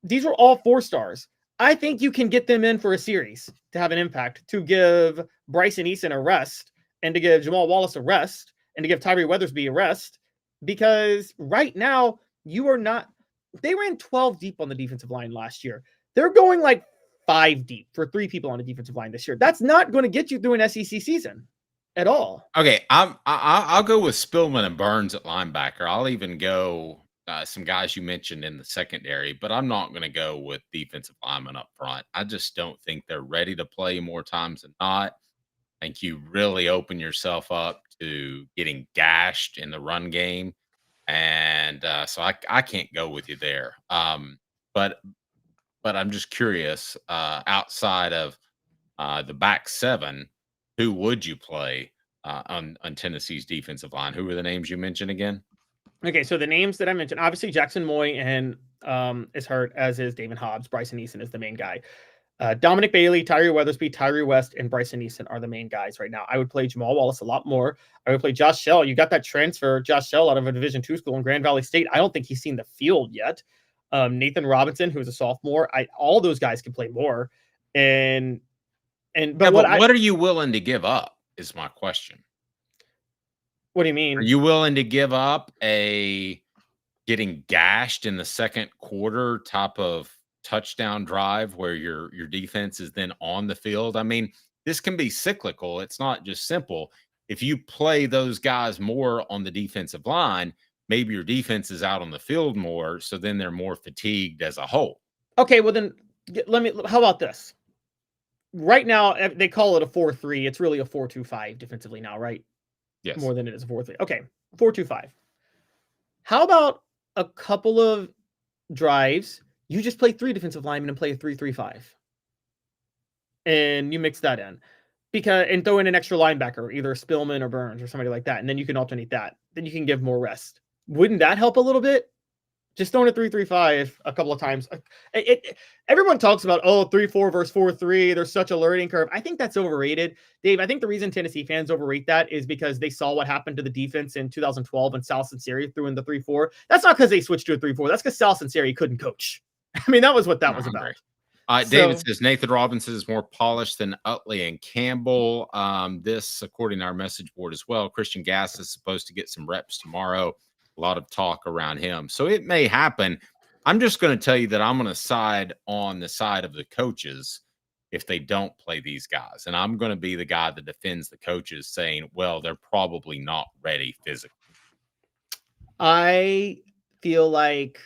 these were all 4 stars. I think you can get them in for a series to have an impact, to give Bryson Eason a rest, and to give Jamal Wallace a rest, and to give Tyree Weathersby a rest, because right now you are not. They ran 12 deep on the defensive line last year. They're going like 5 deep for 3 people on the defensive line this year. That's not going to get you through an SEC season at all. Okay, I'll go with Spillman and Burns at linebacker. I'll even go some guys you mentioned in the secondary, but I'm not going to go with defensive linemen up front. I just don't think they're ready to play more times than not. I think you really open yourself up to getting gashed in the run game. And so I can't go with you there. But I'm just curious, outside of the back 7, who would you play on Tennessee's defensive line? Who were the names you mentioned again? Okay, so the names that I mentioned, obviously Jackson Moy and is hurt, as is David Hobbs. Bryson Eason is the main guy. Dominic Bailey, Tyree Weathersby, Tyree West, and Bryson Eason are the main guys right now. I would play Jamal Wallace a lot more. I would play Josh Shell. You got that transfer, Josh Shell, out of a Division II school in Grand Valley State. I don't think he's seen the field yet. Nathan Robinson, who is a sophomore. All those guys can play more. But what are you willing to give up is my question. What do you mean? Are you willing to give up a getting gashed in the second quarter type of touchdown drive where your defense is then on the field? I mean, this can be cyclical. It's not just simple. If you play those guys more on the defensive line, maybe your defense is out on the field more, so then they're more fatigued as a whole. Okay, well then how about this? Right now, they call it a 4-3. It's really a 4-2-5 defensively now, right? Yes. More than it is a 4-3. Okay, 4-2-5. How about a couple of drives? You just play 3 defensive linemen and play a 3-3-5. And you mix that in. And throw in an extra linebacker, either Spillman or Burns or somebody like that. And then you can alternate that. Then you can give more rest. Wouldn't that help a little bit? Just throwing a 3-3-5 a couple of times. Everyone talks about, 3-4 versus 4-3. There's such a learning curve. I think that's overrated. Dave, I think the reason Tennessee fans overrate that is because they saw what happened to the defense in 2012 when Sal Sinceri threw in the 3-4. That's not because they switched to a 3-4. That's because Sal Sinceri couldn't coach. I mean, that was what that was about. David says Nathan Robinson is more polished than Utley and Campbell. This, according to our message board as well, Christian Gass is supposed to get some reps tomorrow. A lot of talk around him. So it may happen. I'm just going to tell you that I'm going to side on the side of the coaches if they don't play these guys. And I'm going to be the guy that defends the coaches saying, well, they're probably not ready physically. I feel like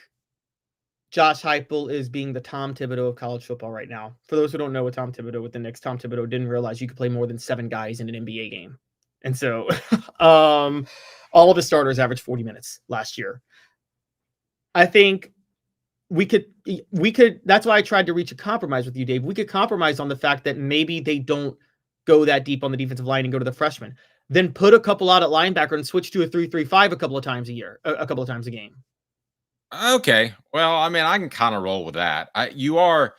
Josh Heupel is being the Tom Thibodeau of college football right now. For those who don't know what Tom Thibodeau with the Knicks, Tom Thibodeau didn't realize you could play more than 7 guys in an NBA game. And so all of his starters averaged 40 minutes last year. I think we could, that's why I tried to reach a compromise with you, Dave. We could compromise on the fact that maybe they don't go that deep on the defensive line and go to the freshmen. Then put a couple out at linebacker and switch to a 3-3-5 a couple of times a game. Okay. Well, I mean, I can kind of roll with that. You are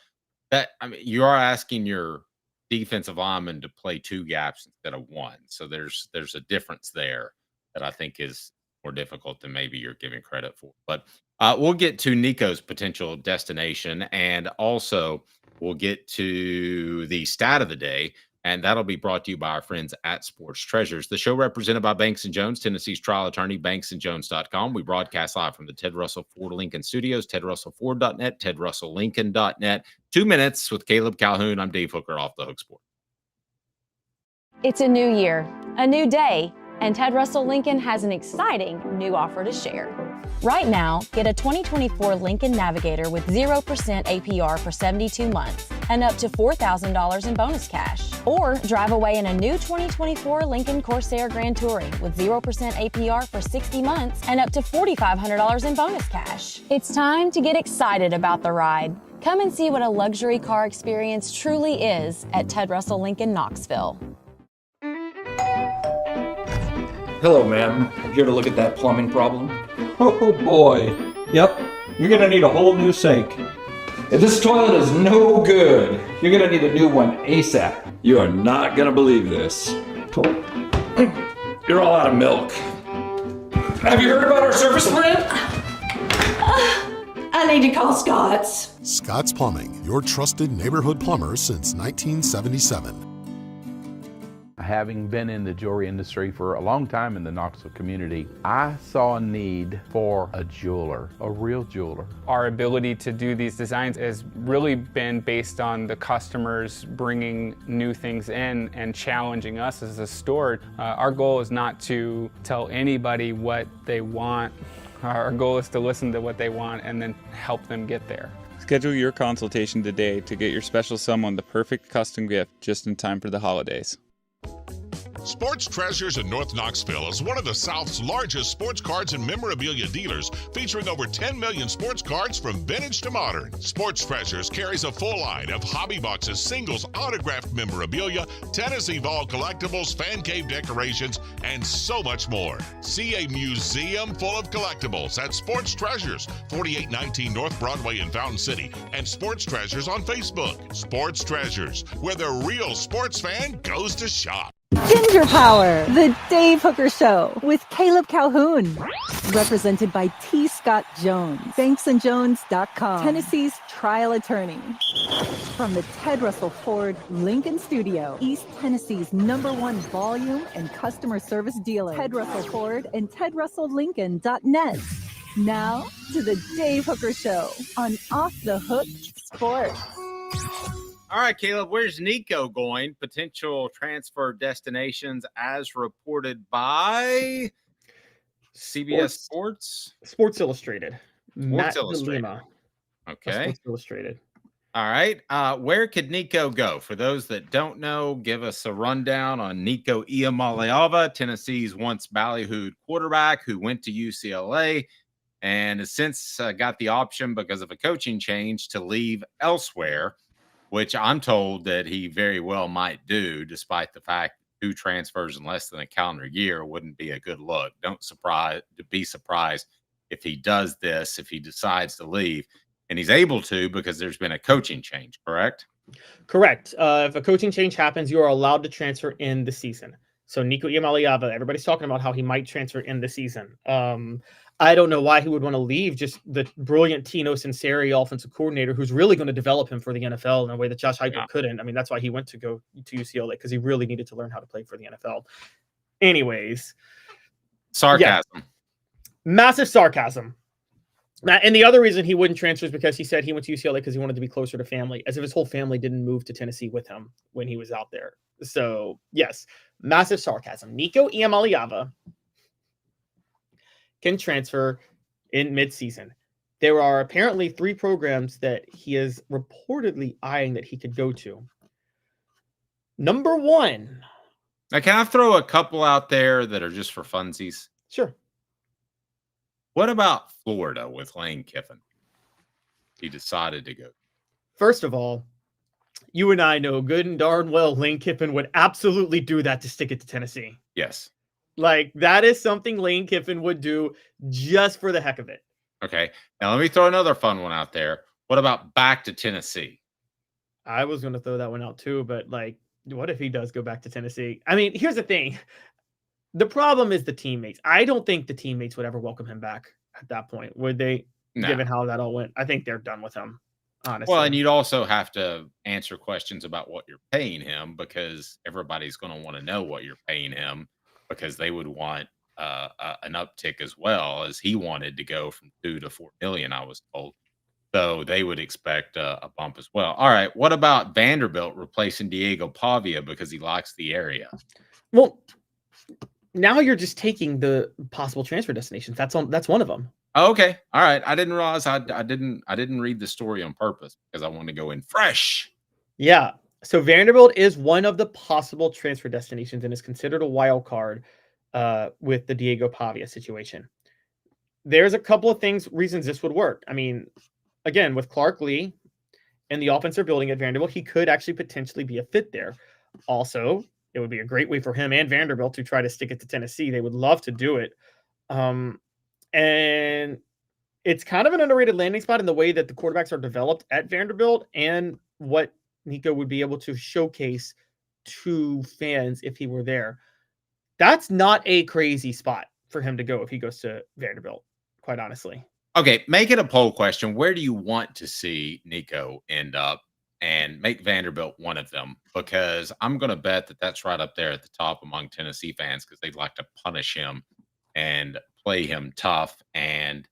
asking your defensive lineman to play 2 gaps instead of 1. So there's a difference there that I think is more difficult than maybe you're giving credit for. But we'll get to Nico's potential destination, and also we'll get to the stat of the day, and that'll be brought to you by our friends at Sports Treasures. The show represented by Banks & Jones, Tennessee's trial attorney, banksandjones.com. We broadcast live from the Ted Russell Ford Lincoln Studios, tedrussellford.net, tedrusselllincoln.net. 2 minutes with Caleb Calhoun. I'm Dave Hooker, Off the Hook Sport. It's a new year, a new day, and Ted Russell Lincoln has an exciting new offer to share. Right now, get a 2024 Lincoln Navigator with 0% APR for 72 months and up to $4,000 in bonus cash. Or drive away in a new 2024 Lincoln Corsair Grand Touring with 0% APR for 60 months and up to $4,500 in bonus cash. It's time to get excited about the ride. Come and see what a luxury car experience truly is at Ted Russell Lincoln, Knoxville. Hello, ma'am. I'm here to look at that plumbing problem. Oh boy. Yep. You're gonna need a whole new sink. If this toilet is no good, you're gonna need a new one ASAP. You are not gonna believe this. You're all out of milk. Have you heard about our service plan? I need to call Scott's. Scott's Plumbing, your trusted neighborhood plumber since 1977. Having been in the jewelry industry for a long time in the Knoxville community, I saw a need for a jeweler, a real jeweler. Our ability to do these designs has really been based on the customers bringing new things in and challenging us as a store. Our goal is not to tell anybody what they want. Our goal is to listen to what they want and then help them get there. Schedule your consultation today to get your special someone the perfect custom gift just in time for the holidays. Sports Treasures in North Knoxville is one of the South's largest sports cards and memorabilia dealers, featuring over 10 million sports cards from vintage to modern. Sports Treasures carries a full line of hobby boxes, singles, autographed memorabilia, Tennessee Vol collectibles, fan cave decorations, and so much more. See a museum full of collectibles at Sports Treasures, 4819 North Broadway in Fountain City, and Sports Treasures on Facebook. Sports Treasures, where the real sports fan goes to shop. Ginger Power, the Dave Hooker Show with Caleb Calhoun. Represented by T. Scott Jones, banksandjones.com, Tennessee's trial attorney. From the Ted Russell Ford Lincoln Studio, East Tennessee's #1 volume and customer service dealer, Ted Russell Ford and tedrusselllincoln.net. Now to the Dave Hooker Show on Off the Hook Sports. All right, Caleb, where's Nico going? Potential transfer destinations as reported by CBS Sports? Sports Illustrated. Sports Illustrated. DeLima. Okay. Sports Illustrated. All right. Where could Nico go? For those that don't know, give us a rundown on Nico Iamaleava, Tennessee's once ballyhooed quarterback who went to UCLA and has since got the option because of a coaching change to leave elsewhere, which I'm told that he very well might do, despite the fact that 2 transfers in less than a calendar year wouldn't be a good look. Don't be surprised if he does this, if he decides to leave. And he's able to because there's been a coaching change, correct? Correct. If a coaching change happens, you are allowed to transfer in the season. So Nico Iamaleava, everybody's talking about how he might transfer in the season. I don't know why he would want to leave. Just the brilliant Tino Sinceri offensive coordinator, who's really going to develop him for the NFL in a way that Josh Heupel couldn't. I mean, that's why he went to go to UCLA, because he really needed to learn how to play for the NFL. Anyways, sarcasm, massive sarcasm. And the other reason he wouldn't transfer is because he said he went to UCLA because he wanted to be closer to family, as if his whole family didn't move to Tennessee with him when he was out there. So yes, massive sarcasm. Nico Iamaleava can transfer in midseason. There are apparently 3 programs that he is reportedly eyeing that he could go to. Number 1. Now, can I throw a couple out there that are just for funsies? Sure. What about Florida with Lane Kiffin? He decided to go. First of all, you and I know good and darn well Lane Kiffin would absolutely do that to stick it to Tennessee. Yes. Like, that is something Lane Kiffin would do just for the heck of it. Okay. Now, let me throw another fun one out there. What about back to Tennessee? I was going to throw that one out too, but, like, what if he does go back to Tennessee? I mean, here's the thing. The problem is the teammates. I don't think the teammates would ever welcome him back at that point, would they? No. Given how that all went, I think they're done with him. Honestly. Well, and you'd also have to answer questions about what you're paying him, because everybody's going to want to know what you're paying him, because they would want an uptick as well, as he wanted to go from 2 to 4 million, I was told. So they would expect a bump as well. All right. What about Vanderbilt replacing Diego Pavia because he likes the area? Well, now you're just taking the possible transfer destinations. That's one of them. Oh, okay. All right. I didn't realize I didn't read the story on purpose because I want to go in fresh. Yeah. So Vanderbilt is one of the possible transfer destinations and is considered a wild card with the Diego Pavia situation. There's a couple of reasons this would work. I mean, again, with Clark Lee and the offense they're building at Vanderbilt, he could actually potentially be a fit there. Also, it would be a great way for him and Vanderbilt to try to stick it to Tennessee. They would love to do it. And it's kind of an underrated landing spot in the way that the quarterbacks are developed at Vanderbilt and what Nico would be able to showcase to fans if he were there. That's not a crazy spot for him to go if he goes to Vanderbilt, quite honestly. Okay, make it a poll question. Where do you want to see Nico end up? And make Vanderbilt one of them, because I'm going to bet that that's right up there at the top among Tennessee fans, because they'd like to punish him and play him tough. And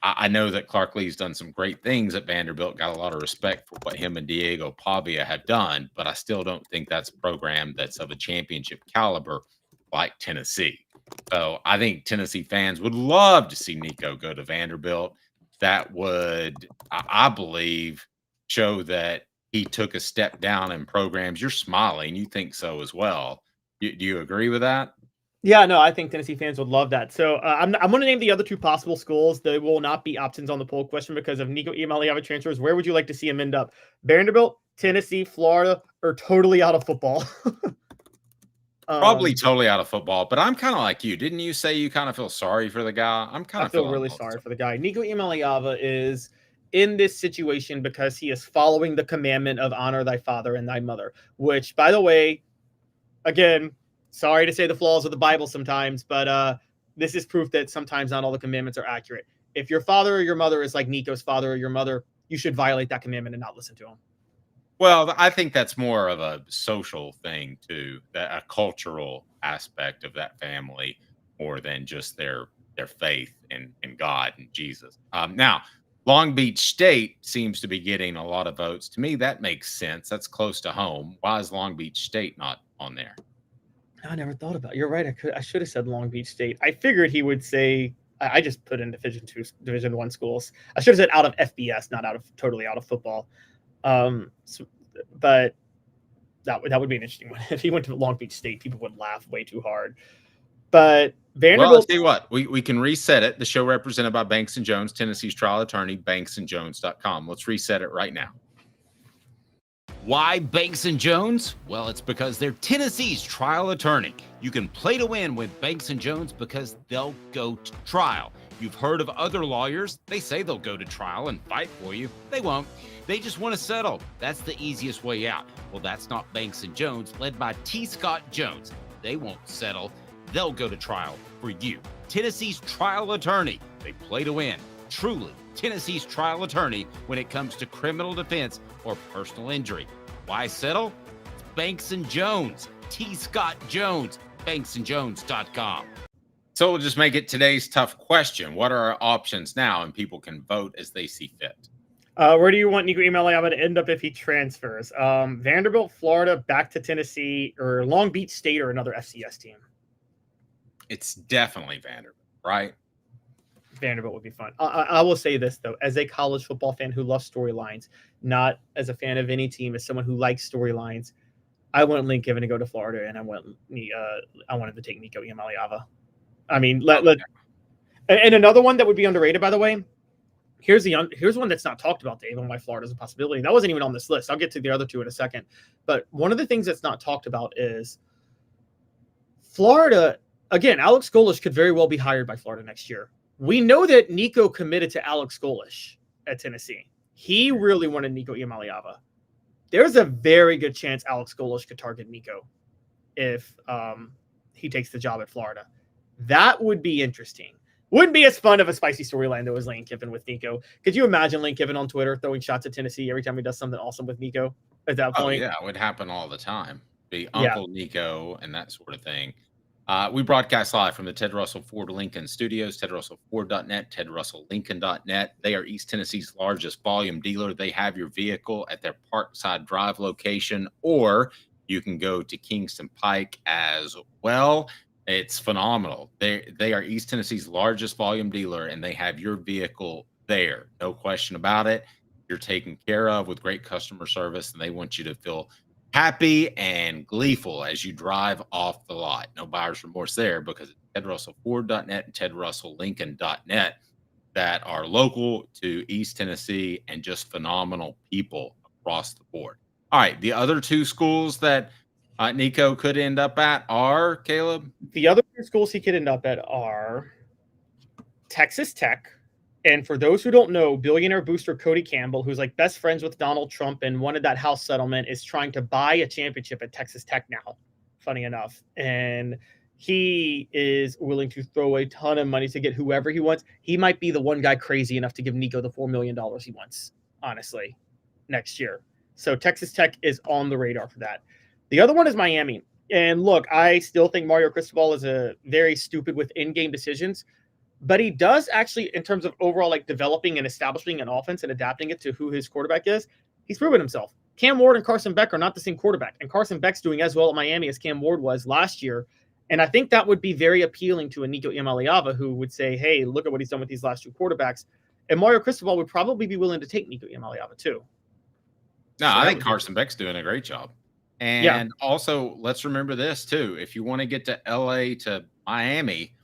I know that Clark Lee's done some great things at Vanderbilt, got a lot of respect for what him and Diego Pavia have done, but I still don't think that's a program that's of a championship caliber like Tennessee. So I think Tennessee fans would love to see Nico go to Vanderbilt. That would, I believe, show that he took a step down in programs. You're smiling. You think so as well. Do you agree with that? Yeah, no, I think Tennessee fans would love that. So I'm going to name the other two possible schools. They will not be options on the poll question because of Nico Iamaleava transfers. Where would you like to see him end up? Vanderbilt, Tennessee, Florida, or totally out of football? Probably totally out of football, but I'm kind of like you. Didn't you say you kind of feel sorry for the guy? I feel really sorry for the guy. Nico Iamaleava is in this situation because he is following the commandment of honor thy father and thy mother, which, by the way, again, sorry to say the flaws of the Bible sometimes, but this is proof that sometimes not all the commandments are accurate. If your father or your mother is like Nico's father or your mother, you should violate that commandment and not listen to him. Well, I think that's more of a social thing too, a cultural aspect of that family more than just their faith in God and Jesus. Now, Long Beach State seems to be getting a lot of votes. To me, that makes sense. That's close to home. Why is Long Beach State not on there? I never thought about it. You're right. I should have said Long Beach State. I figured he would say. I just put in Division I schools. I should have said out of FBS, not totally out of football. But that would be an interesting one. If he went to Long Beach State, people would laugh way too hard. But Vanderbilt. Well, I'll tell you what, we can reset it. The show represented by Banks & Jones, Tennessee's trial attorney, banksandjones.com. Let's reset it right now. Why Banks & Jones? Well, it's because they're Tennessee's trial attorney. You can play to win with Banks & Jones because they'll go to trial. You've heard of other lawyers. They say they'll go to trial and fight for you. They won't. They just want to settle. That's the easiest way out. Well, that's not Banks & Jones, led by T. Scott Jones. They won't settle. They'll go to trial for you. Tennessee's trial attorney. They play to win. Truly, Tennessee's trial attorney when it comes to criminal defense or personal injury. Why settle? It's Banks & Jones. T. Scott Jones. banksandjones.com. So we'll just make it today's tough question. What are our options now? And people can vote as they see fit. Where do you want Nico Iamaleava to end up if he transfers? Vanderbilt, Florida, back to Tennessee, or Long Beach State, or another FCS team? It's definitely Vanderbilt, right? Vanderbilt would be fun. I will say this, though. As a college football fan who loves storylines, not as a fan of any team, as someone who likes storylines, I want Lane Kiffin to go to Florida, and I want him to take Nico Iamaleava. I mean, and another one that would be underrated, by the way. Here's one that's not talked about, Dave, on why Florida is a possibility. That wasn't even on this list. I'll get to the other two in a second. But one of the things that's not talked about is Florida. Again, Alex Golesh could very well be hired by Florida next year. We know that Nico committed to Alex Golesh at Tennessee. He really wanted Nico Iamaleava. There's a very good chance Alex Golesh could target Nico if he takes the job at Florida. That would be interesting. Wouldn't be as fun of a spicy storyline though as Lane Kiffin with Nico. Could you imagine Lane Kiffin on Twitter throwing shots at Tennessee every time he does something awesome with Nico at that point? Oh, yeah, it would happen all the time. Be Uncle Nico and that sort of thing. We broadcast live from the Ted Russell Ford Lincoln Studios, tedrussellford.net, tedrusselllincoln.net. They are East Tennessee's largest volume dealer. They have your vehicle at their Parkside Drive location, or you can go to Kingston Pike as well. It's phenomenal. They are East Tennessee's largest volume dealer, and they have your vehicle there. No question about it. You're taken care of with great customer service, and they want you to feel happy and gleeful as you drive off the lot. No buyer's remorse there, because it's tedrussellford.net and tedrusselllincoln.net that are local to East Tennessee and just phenomenal people across the board. All right, the other two schools that Nico could end up at are, Caleb? The other two schools he could end up at are Texas Tech. And for those who don't know, billionaire booster Cody Campbell, who's like best friends with Donald Trump and wanted that House settlement, is trying to buy a championship at Texas Tech now, funny enough. And he is willing to throw a ton of money to get whoever he wants. He might be the one guy crazy enough to give Nico the $4 million he wants, honestly, next year. So Texas Tech is on the radar for that. The other one is Miami. And look, I still think Mario Cristobal is a very stupid with in-game decisions, but he does actually, in terms of overall like developing and establishing an offense and adapting it to who his quarterback is, he's proven himself. Cam Ward and Carson Beck are not the same quarterback, and Carson Beck's doing as well at Miami as Cam Ward was last year. And I think that would be very appealing to a Nico Iamaleava, who would say, hey, look at what he's done with these last two quarterbacks. And Mario Cristobal would probably be willing to take Nico Iamaleava too. No, I think Carson Beck's doing a great job. And also, let's remember this too. If you want to get to LA to Miami,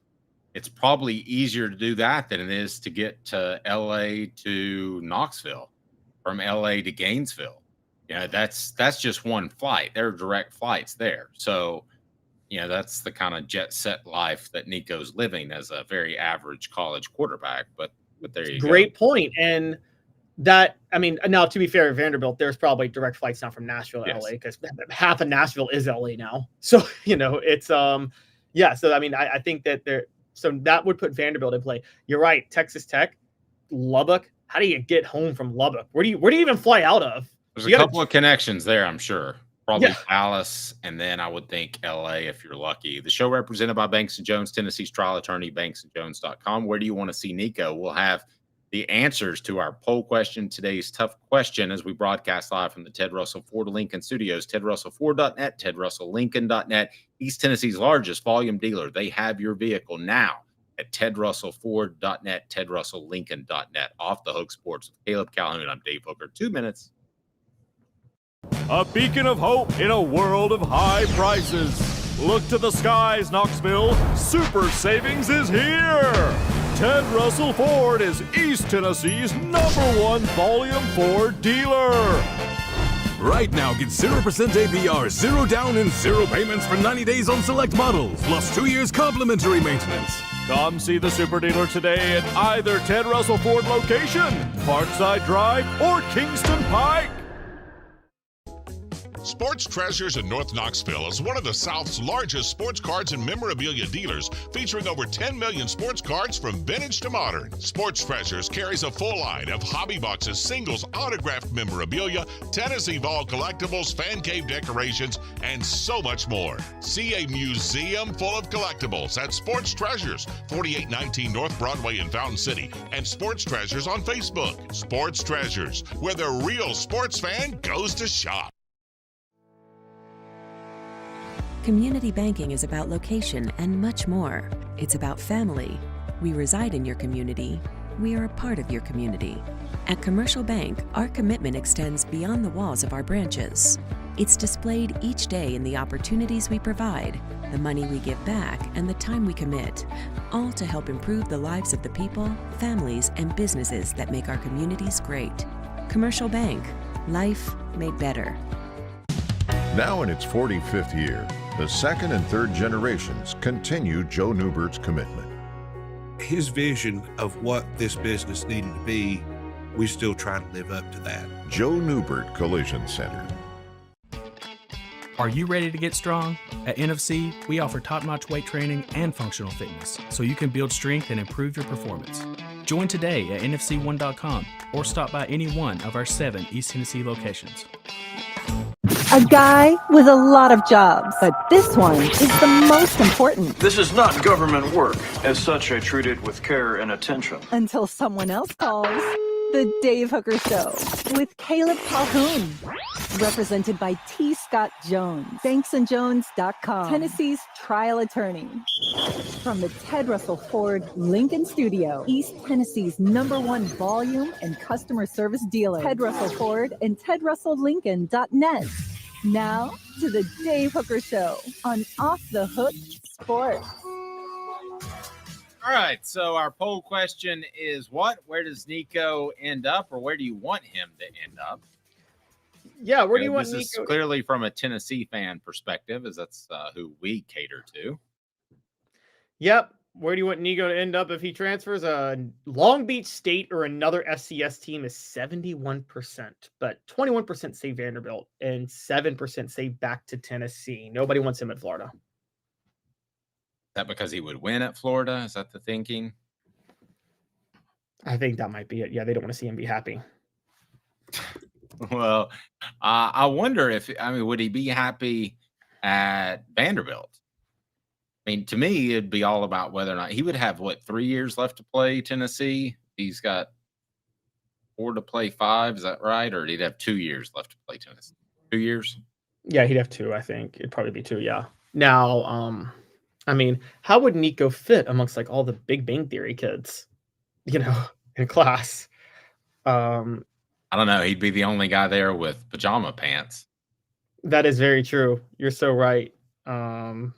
it's probably easier to do that than it is to get to LA to Knoxville, from LA to Gainesville. That's just one flight. There are direct flights there. So, that's the kind of jet set life that Nico's living as a very average college quarterback. But there you go. Great point. And that, I mean, now to be fair, Vanderbilt, there's probably direct flights now from Nashville to LA, because half of Nashville is LA now. So, it's, So, I mean, I think that so that would put Vanderbilt in play. You're right. Texas Tech, Lubbock. How do you get home from Lubbock? Where do you even fly out of? There's a couple of connections there, I'm sure. Probably Dallas, and then I would think LA if you're lucky. The show represented by Banks & Jones, Tennessee's trial attorney, banksandjones.com. Where do you want to see Nico? We'll have the answers to our poll question, today's tough question, as we broadcast live from the Ted Russell Ford Lincoln Studios, tedrussellford.net, tedrusselllincoln.net, East Tennessee's largest volume dealer. They have your vehicle now at tedrussellford.net, tedrusselllincoln.net. Off the Hook Sports with Caleb Calhoun. I'm Dave Hooker. 2 minutes. A beacon of hope in a world of high prices. Look to the skies, Knoxville. Super savings is here. Ted Russell Ford is East Tennessee's #1 volume Ford dealer. Right now, get 0% APR, 0 down, and 0 payments for 90 days on select models, plus 2 years complimentary maintenance. Come see the super dealer today at either Ted Russell Ford location, Parkside Drive, or Kingston Pike. Sports Treasures in North Knoxville is one of the South's largest sports cards and memorabilia dealers, featuring over 10 million sports cards from vintage to modern. Sports Treasures carries a full line of hobby boxes, singles, autographed memorabilia, Tennessee Vol collectibles, fan cave decorations, and so much more. See a museum full of collectibles at Sports Treasures, 4819 North Broadway in Fountain City, and Sports Treasures on Facebook. Sports Treasures, where the real sports fan goes to shop. Community banking is about location and much more. It's about family. We reside in your community. We are a part of your community. At Commercial Bank, our commitment extends beyond the walls of our branches. It's displayed each day in the opportunities we provide, the money we give back, and the time we commit, all to help improve the lives of the people, families, and businesses that make our communities great. Commercial Bank, life made better. Now in its 45th year, the second and third generations continue Joe Newbert's commitment. His vision of what this business needed to be, we still try to live up to that. Joe Newbert Collision Center. Are you ready to get strong? At NFC, we offer top-notch weight training and functional fitness, so you can build strength and improve your performance. Join today at nfc1.com or stop by any one of our 7 East Tennessee locations. A guy with a lot of jobs, but this one is the most important. This is not government work. As such, I treat it with care and attention. Until someone else calls. The Dave Hooker Show with Caleb Calhoun. Represented by T. Scott Jones. BanksandJones.com. Tennessee's trial attorney. From the Ted Russell Ford Lincoln Studio, East Tennessee's #1 volume and customer service dealer. Ted Russell Ford and TedRussellLincoln.net. Now to the Dave Hooker Show on Off the Hook Sports. All right, so our poll question is what? Where does Nico end up, or where do you want him to end up? Yeah, where do you want Nico? This Nico? is clearly from a Tennessee fan perspective, as that's who we cater to. Yep. Where do you want Nico to end up if he transfers? Long Beach State or another FCS team is 71%, but 21% say Vanderbilt and 7% say back to Tennessee. Nobody wants him at Florida. Is that because he would win at Florida? Is that the thinking? I think that might be it. Yeah, they don't want to see him be happy. Well, I wonder would he be happy at Vanderbilt? I mean, to me, it'd be all about whether or not he would have, 3 years left to play Tennessee? He's got 4 to play 5. Is that right? Or he'd have 2 years left to play Tennessee? 2 years? Yeah, he'd have 2, I think. It'd probably be 2, yeah. Now, how would Nico fit amongst all the Big Bang Theory kids, in class? I don't know. He'd be the only guy there with pajama pants. That is very true. You're so right. I'm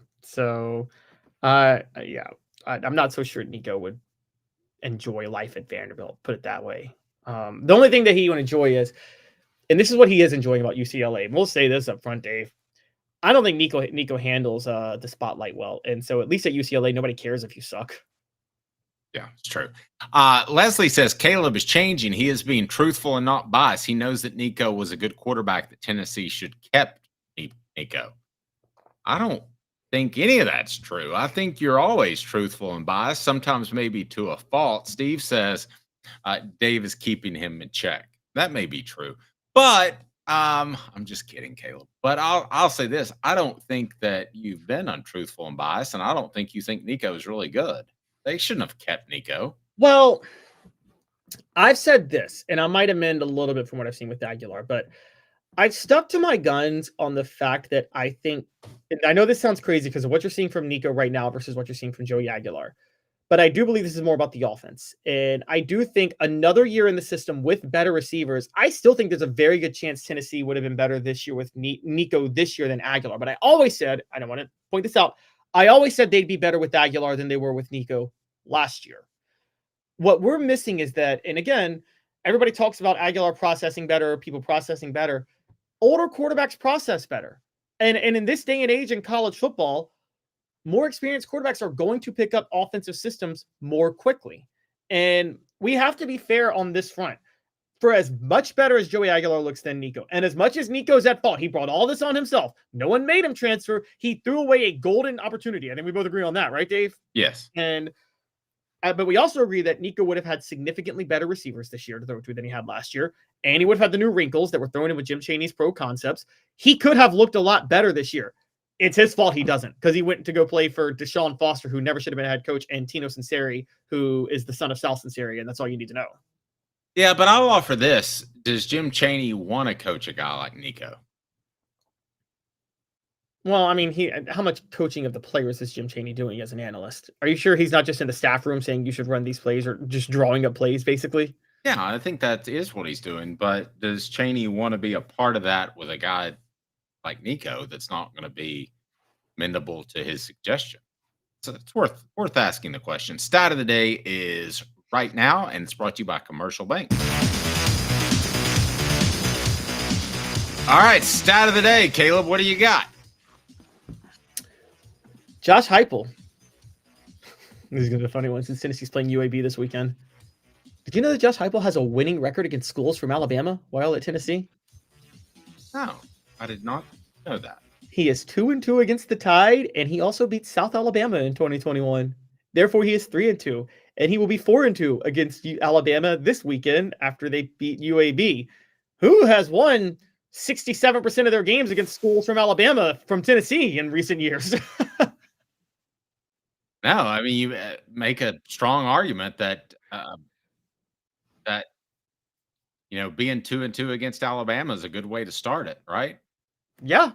not so sure Nico would enjoy life at Vanderbilt, put it that way. The only thing that he would enjoy is, and this is what he is enjoying about UCLA. And we'll say this up front, Dave. I don't think Nico handles the spotlight well. And so at least at UCLA, nobody cares if you suck. Yeah, it's true. Leslie says Caleb is changing. He is being truthful and not biased. He knows that Nico was a good quarterback, that Tennessee should kept Nico. I don't think any of that's true. I think you're always truthful and biased, sometimes maybe to a fault. Steve says Dave is keeping him in check. That may be true. But I'm just kidding, Caleb. But I'll say this. I don't think that you've been untruthful and biased, and I don't think you think Nico is really good. They shouldn't have kept Nico. Well, I've said this, and I might amend a little bit from what I've seen with Aguilar, but I've stuck to my guns on the fact that I think, and I know this sounds crazy because of what you're seeing from Nico right now versus what you're seeing from Joey Aguilar, but I do believe this is more about the offense. And I do think another year in the system with better receivers, I still think there's a very good chance Tennessee would have been better this year with Nico this year than Aguilar. But I always said, I don't want to point this out, I always said they'd be better with Aguilar than they were with Nico last year. What we're missing is that, and again, everybody talks about Aguilar processing better, people processing better. Older quarterbacks process better. And in this day and age in college football, more experienced quarterbacks are going to pick up offensive systems more quickly. And we have to be fair on this front. For as much better as Joey Aguilar looks than Nico, and as much as Nico's at fault, he brought all this on himself. No one made him transfer. He threw away a golden opportunity. I think we both agree on that, right, Dave? Yes. But we also agree that Nico would have had significantly better receivers this year to throw to than he had last year. And he would have had the new wrinkles that were thrown in with Jim Chaney's pro concepts. He could have looked a lot better this year. It's his fault he doesn't, because he went to go play for Deshaun Foster, who never should have been a head coach, and Tino Sinceri, who is the son of Sal Sinceri, and that's all you need to know. Yeah, but I'll offer this. Does Jim Chaney want to coach a guy like Nico? Well, how much coaching of the players is Jim Chaney doing as an analyst? Are you sure he's not just in the staff room saying you should run these plays or just drawing up plays, basically? Yeah, I think that is what he's doing. But does Chaney want to be a part of that with a guy like Nico that's not going to be mendable to his suggestion? So it's worth asking the question. Stat of the day is right now, and it's brought to you by Commercial Bank. All right, stat of the day, Caleb. What do you got? Josh Heupel. This is going to be a funny one since Tennessee's playing UAB this weekend. Did you know that Josh Heupel has a winning record against schools from Alabama while at Tennessee? No, I did not know that. He is 2-2 against the Tide, and he also beat South Alabama in 2021. Therefore, he is 3-2, and he will be 4-2 against Alabama this weekend after they beat UAB, who has won 67% of their games against schools from Alabama from Tennessee in recent years. No, I mean, you make a strong argument that being 2-2 against Alabama is a good way to start it, right? Yeah.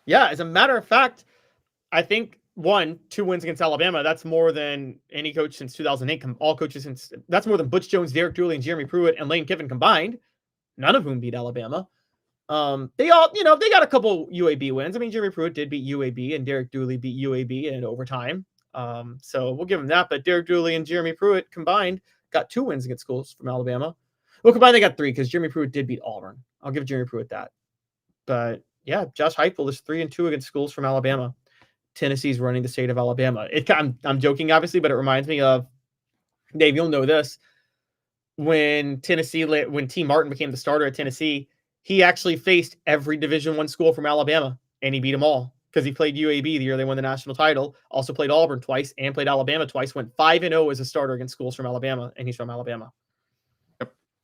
As a matter of fact, I think 2 wins against Alabama. That's more than any coach since 2008. All coaches since that's more than Butch Jones, Derek Dooley, and Jeremy Pruitt and Lane Kiffin combined. None of whom beat Alabama. They all, they got a couple UAB wins. I mean, Jeremy Pruitt did beat UAB, and Derek Dooley beat UAB in overtime. So we'll give him that. But Derek Dooley and Jeremy Pruitt combined got 2 wins against schools from Alabama. Well, combined they got 3 because Jeremy Pruitt did beat Auburn. I'll give Jeremy Pruitt that. But yeah, Josh Heupel is 3-2 against schools from Alabama. Tennessee's running the state of Alabama. I'm joking, obviously, but it reminds me of, Dave, you'll know this. When T. Martin became the starter at Tennessee, he actually faced every Division I school from Alabama, and he beat them all because he played UAB the year they won the national title, also played Auburn twice, and played Alabama twice, went 5-0 as a starter against schools from Alabama, and he's from Alabama.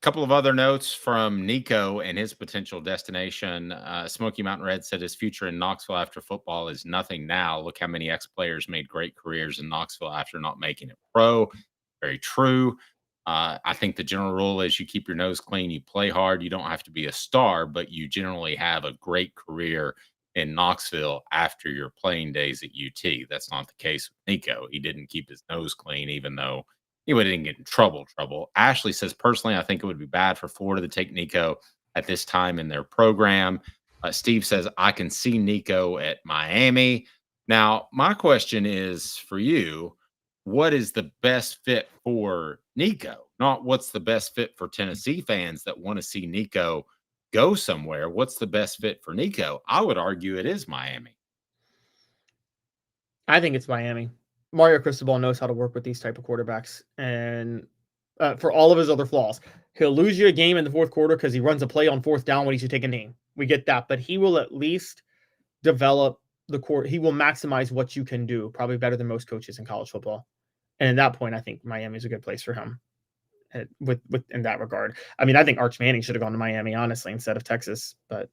Couple of other notes from Nico and his potential destination. Smoky Mountain Red said his future in Knoxville after football is nothing now. Look how many ex-players made great careers in Knoxville after not making it pro. Very true. I think the general rule is you keep your nose clean, you play hard. You don't have to be a star, but you generally have a great career in Knoxville after your playing days at UT. That's not the case with Nico. He didn't keep his nose clean, even though he didn't get in trouble. Ashley says, personally, I think it would be bad for Florida to take Nico at this time in their program. Steve says, I can see Nico at Miami. Now, my question is for you, what is the best fit for Nico? Not what's the best fit for Tennessee fans that want to see Nico go somewhere. What's the best fit for Nico? I would argue it is Miami. I think it's Miami. Mario Cristobal knows how to work with these type of quarterbacks, and for all of his other flaws, he'll lose you a game in the fourth quarter because he runs a play on 4th down when he should take a knee. We get that, but he will at least develop the core. He will maximize what you can do, probably better than most coaches in college football. And at that point, I think Miami is a good place for him. With in that regard, I mean, I think Arch Manning should have gone to Miami, honestly, instead of Texas. But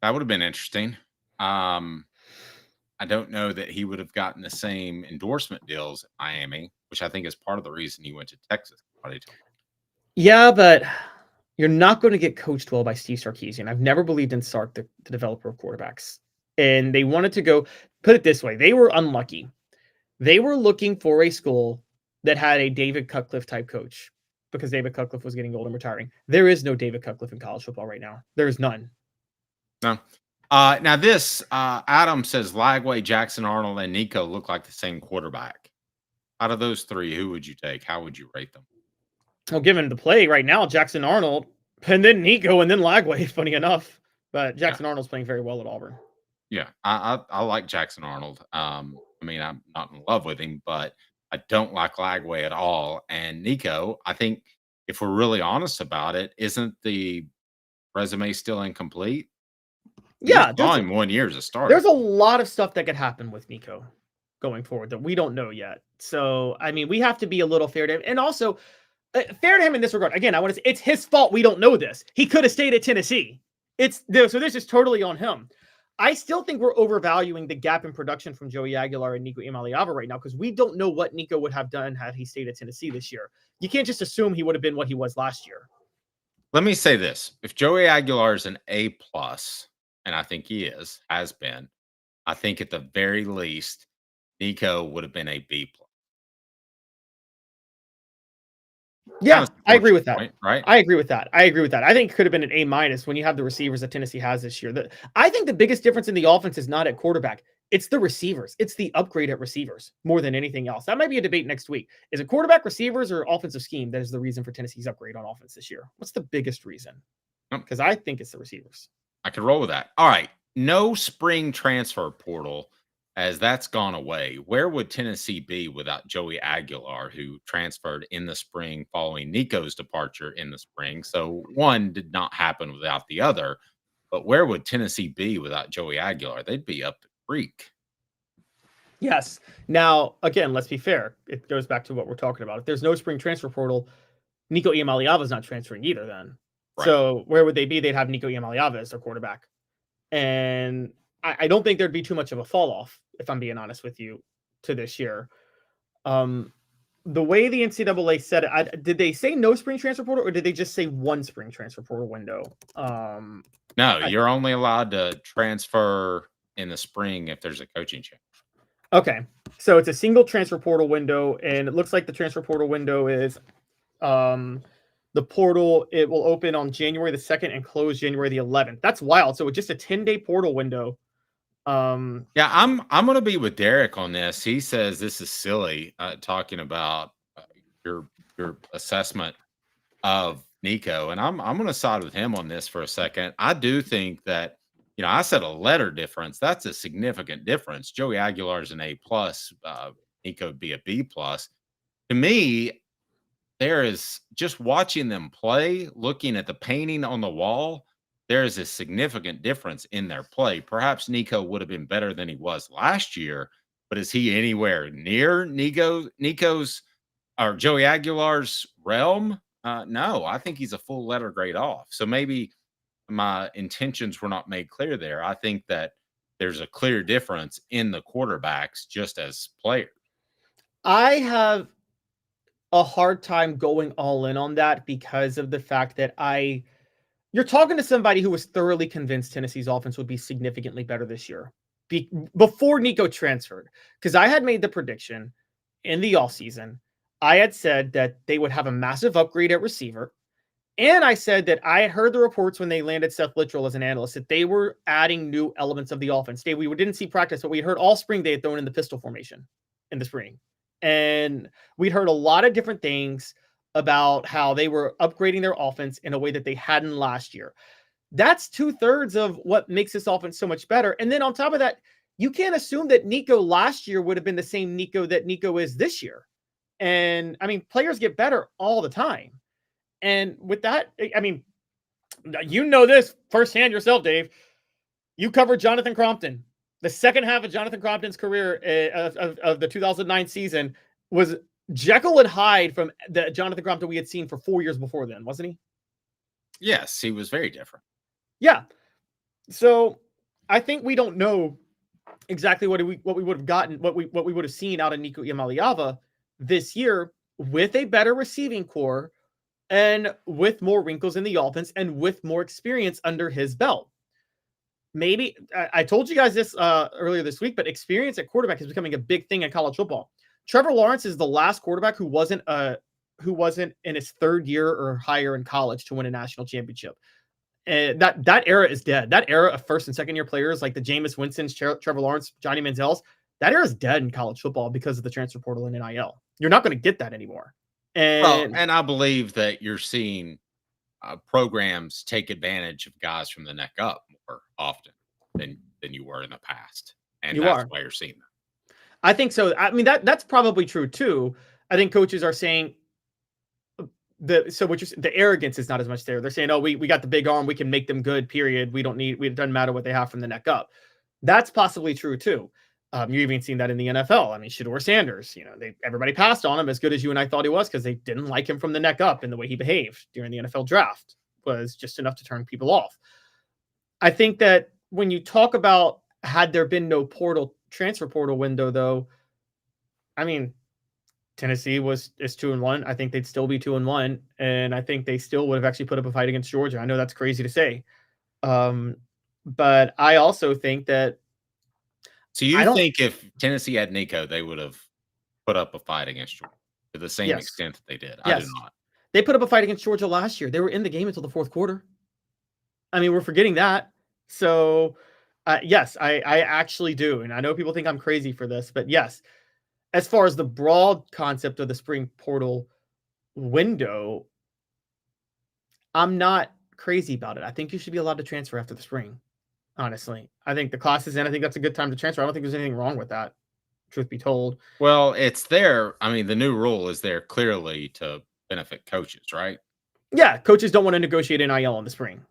that would have been interesting. I don't know that he would have gotten the same endorsement deals at Miami, which I think is part of the reason he went to Texas. Yeah, but you're not going to get coached well by Steve Sarkisian. I've never believed in Sark, the developer of quarterbacks. And they wanted to go, put it this way, they were unlucky. They were looking for a school that had a David Cutcliffe type coach because David Cutcliffe was getting old and retiring. There is no David Cutcliffe in college football right now. There is none. No. Now this, Adam says Lagway, Jackson Arnold, and Nico look like the same quarterback. Out of those 3, who would you take? How would you rate them? Well, given the play right now, Jackson Arnold, and then Nico, and then Lagway, funny enough. But Jackson Arnold's playing very well at Auburn. Yeah, I like Jackson Arnold. I mean, I'm not in love with him, but I don't like Lagway at all. And Nico, I think if we're really honest about it, isn't the resume still incomplete? Yeah, only 1 year as a starter. There's a lot of stuff that could happen with Nico going forward that we don't know yet. So, I mean, we have to be a little fair to him. And also, fair to him in this regard. Again, I want to say it's his fault we don't know this. He could have stayed at Tennessee. So this is totally on him. I still think we're overvaluing the gap in production from Joey Aguilar and Nico Iamaleava right now because we don't know what Nico would have done had he stayed at Tennessee this year. You can't just assume he would have been what he was last year. Let me say this. If Joey Aguilar is an A+, and I think he has been, I think at the very least, Nico would have been a B+. Yeah, I agree with that. Point, right? I agree with that. I think it could have been an A- when you have the receivers that Tennessee has this year. I think the biggest difference in the offense is not at quarterback. It's the receivers. It's the upgrade at receivers more than anything else. That might be a debate next week. Is it quarterback, receivers, or offensive scheme that is the reason for Tennessee's upgrade on offense this year? What's the biggest reason? Because I think it's the receivers. I could roll with that. All right. No spring transfer portal as that's gone away. Where would Tennessee be without Joey Aguilar, who transferred in the spring following Nico's departure in the spring? So one did not happen without the other. But where would Tennessee be without Joey Aguilar? They'd be up the creek. Yes. Now, again, let's be fair. It goes back to what we're talking about. If there's no spring transfer portal, Nico Iamaleava is not transferring either then. Right. So where would they be? They'd have Nico Iamaleava as their quarterback. And I don't think there'd be too much of a fall off, if I'm being honest with you, to this year. The way the NCAA said it, did they say no spring transfer portal or did they just say one spring transfer portal window? No, you're only allowed to transfer in the spring if there's a coaching change. Okay. So it's a single transfer portal window, and it looks like the transfer portal window is the portal. It will open on January the 2nd and close January the 11th. That's wild. So it's just a 10-day portal window. Yeah, I'm going to be with Derek on this. He says this is silly, talking about your assessment of Nico, and I'm going to side with him on this for a second. I do think that, I said a letter difference. That's a significant difference. Joey Aguilar is an A+. Nico would be a B+. To me, there is, just watching them play, looking at the painting on the wall, there is a significant difference in their play. Perhaps Nico would have been better than he was last year, but is he anywhere near Nico's or Joey Aguilar's realm? No, I think he's a full letter grade off. So maybe my intentions were not made clear there. I think that there's a clear difference in the quarterbacks just as players. I have a hard time going all in on that because of the fact that you're talking to somebody who was thoroughly convinced Tennessee's offense would be significantly better this year before Nico transferred. Because I had made the prediction in the offseason. I had said that they would have a massive upgrade at receiver. And I said that I had heard the reports when they landed Seth Littrell as an analyst that they were adding new elements of the offense. We didn't see practice, but we heard all spring they had thrown in the pistol formation in the spring. And we'd heard a lot of different things about how they were upgrading their offense in a way that they hadn't last year. That's 2/3 of what makes this offense so much better. And then on top of that, you can't assume that Nico last year would have been the same Nico that Nico is this year. And I mean, players get better all the time. And with that, I mean, this firsthand yourself, Dave. You covered Jonathan Crompton. The second half of Jonathan Crompton's career of the 2009 season was Jekyll and Hyde from the Jonathan Crompton we had seen for 4 years before then, wasn't he? Yes, he was very different. Yeah. So I think we don't know exactly what we would have gotten, what we would have seen out of Nico Iamaleava this year with a better receiving core and with more wrinkles in the offense and with more experience under his belt. Maybe I told you guys this earlier this week, but experience at quarterback is becoming a big thing in college football. Trevor Lawrence is the last quarterback who wasn't in his third year or higher in college to win a national championship. And that era is dead. That era of first and second year players like the Jameis Winston's, Trevor Lawrence, Johnny Manziel's, that era is dead in college football because of the transfer portal and NIL. You're not going to get that anymore. And I believe that you're seeing programs take advantage of guys from the neck up more often than you were in the past. And that's why you're seeing that. I think so. I mean, that's probably true too. I think coaches are saying the arrogance is not as much there. They're saying, oh, we got the big arm. We can make them good, period. It doesn't matter what they have from the neck up. That's possibly true too. You've even seen that in the NFL. I mean, Shedeur Sanders, everybody passed on him as good as you and I thought he was because they didn't like him from the neck up, and the way he behaved during the NFL draft was just enough to turn people off. I think that when you talk about had there been no transfer portal window, though, I mean, Tennessee is 2-1. I think they'd still be 2-1, and I think they still would have actually put up a fight against Georgia. I know that's crazy to say, but I also think that. So you think if Tennessee had Nico, they would have put up a fight against Georgia to the same extent that they did? I do not. They put up a fight against Georgia last year. They were in the game until the fourth quarter. I mean, we're forgetting that. So, yes, I actually do. And I know people think I'm crazy for this, but yes, as far as the broad concept of the spring portal window, I'm not crazy about it. I think you should be allowed to transfer after the spring. Honestly, I think the class is in. I think that's a good time to transfer. I don't think there's anything wrong with that, truth be told. Well, it's there. I mean, the new rule is there clearly to benefit coaches, right? Yeah, coaches don't want to negotiate NIL in the spring.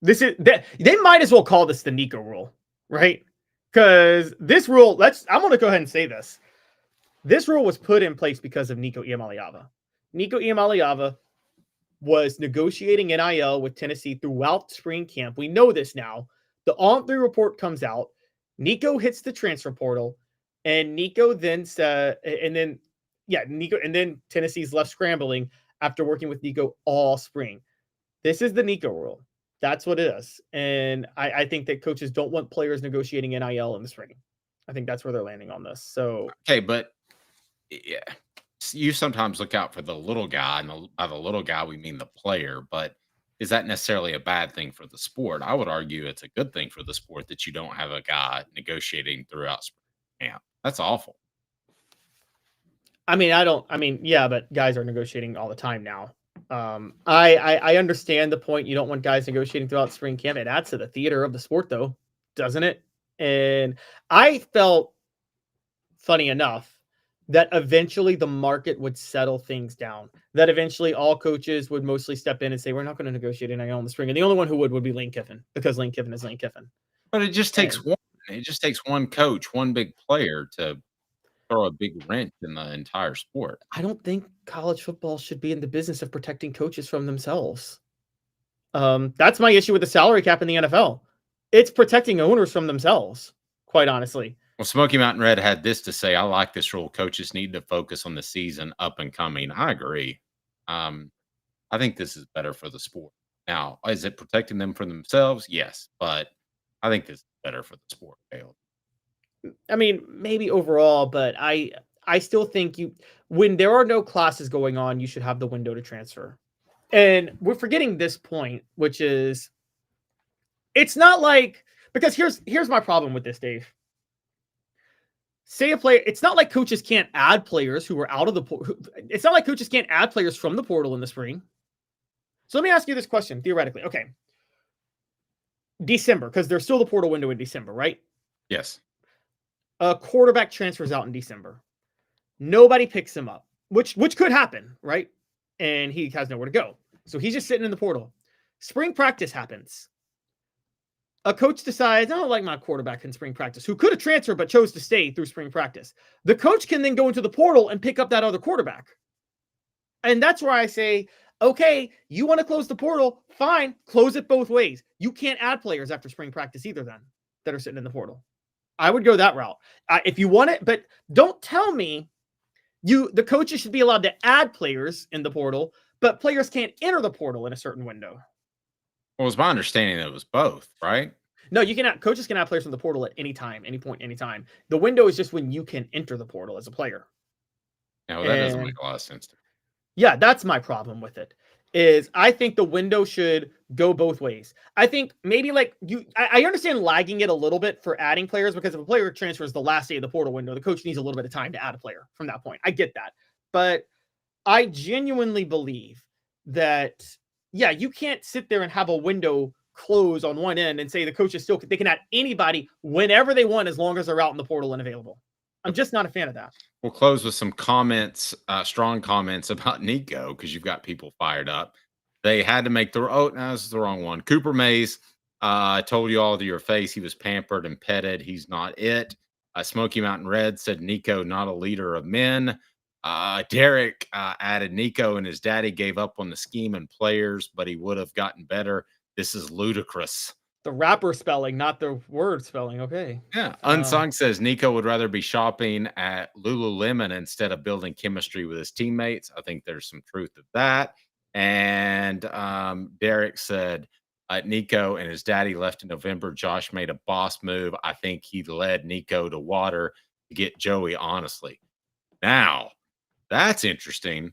They might as well call this the Nico rule, right? Because this rule, I'm going to go ahead and say this. This rule was put in place because of Nico Iamaleava. Nico Iamaleava was negotiating NIL with Tennessee throughout spring camp. We know this now. The On3 report comes out. Nico hits the transfer portal, and Nico then Tennessee's left scrambling after working with Nico all spring. This is the Nico rule. That's what it is. And I think that coaches don't want players negotiating NIL in the spring. I think that's where they're landing on this. So okay, but yeah, you sometimes look out for the little guy, and by the little guy we mean the player. But is that necessarily a bad thing for the sport? I would argue it's a good thing for the sport that you don't have a guy negotiating throughout spring camp. That's awful. Yeah, but guys are negotiating all the time now. I understand the point. You don't want guys negotiating throughout spring camp. It adds to the theater of the sport, though, doesn't it? And I felt, funny enough, that eventually the market would settle things down. That eventually all coaches would mostly step in and say, we're not going to negotiate NIL in the spring. And the only one who would be Lane Kiffin, because Lane Kiffin is Lane Kiffin. But it just takes one. It just takes one coach, one big player to throw a big wrench in the entire sport. I don't think college football should be in the business of protecting coaches from themselves. That's my issue with the salary cap in the NFL. It's protecting owners from themselves, quite honestly. Well, Smoky Mountain Red had this to say: I like this rule. Coaches need to focus on the season up and coming. I agree. I think this is better for the sport. Now, is it protecting them from themselves? Yes, but I think this is better for the sport. I mean, maybe overall, but I still think when there are no classes going on, you should have the window to transfer. And we're forgetting this point, which is, it's not like, because here's my problem with this, Dave. Say a player, it's not like coaches can't add players who are out of the portal. It's not like coaches can't add players from the portal in the spring. So let me ask you this question, theoretically. Okay. December, because there's still the portal window in December, right? Yes. A quarterback transfers out in December. Nobody picks him up, which could happen, right? And he has nowhere to go. So he's just sitting in the portal. Spring practice happens. A coach decides, I don't like my quarterback in spring practice, who could have transferred but chose to stay through spring practice. The coach can then go into the portal and pick up that other quarterback. And that's where I say, okay, you want to close the portal? Fine, close it both ways. You can't add players after spring practice either then that are sitting in the portal. I would go that route. If you want it, but don't tell me the coaches should be allowed to add players in the portal, but players can't enter the portal in a certain window. Well, it was my understanding that it was both, right? No, coaches can add players from the portal at any time, any point, any time. The window is just when you can enter the portal as a player. Yeah, well, that doesn't make a lot of sense to me. Yeah, that's my problem with it. Is I think the window should go both ways. I think maybe I understand lagging it a little bit for adding players, because if a player transfers the last day of the portal window, the coach needs a little bit of time to add a player from that point. I get that. But I genuinely believe that, yeah, you can't sit there and have a window close on one end and say the coaches they can add anybody whenever they want as long as they're out in the portal and available. I'm just not a fan of that. We'll close with some comments, strong comments about Nico, because you've got people fired up. They had to make this is the wrong one. Cooper Mays, I told you all to your face he was pampered and petted. He's not it. Smoky Mountain Red said Nico, not a leader of men. Derek added Nico and his daddy gave up on the scheme and players, but he would have gotten better. This is ludicrous. The rapper spelling, not the word spelling. Okay. Yeah. Unsung says Nico would rather be shopping at Lululemon instead of building chemistry with his teammates. I think there's some truth to that. And Derek said Nico and his daddy left in November. Josh made a boss move. I think he led Nico to water to get Joey, honestly. Now, that's interesting.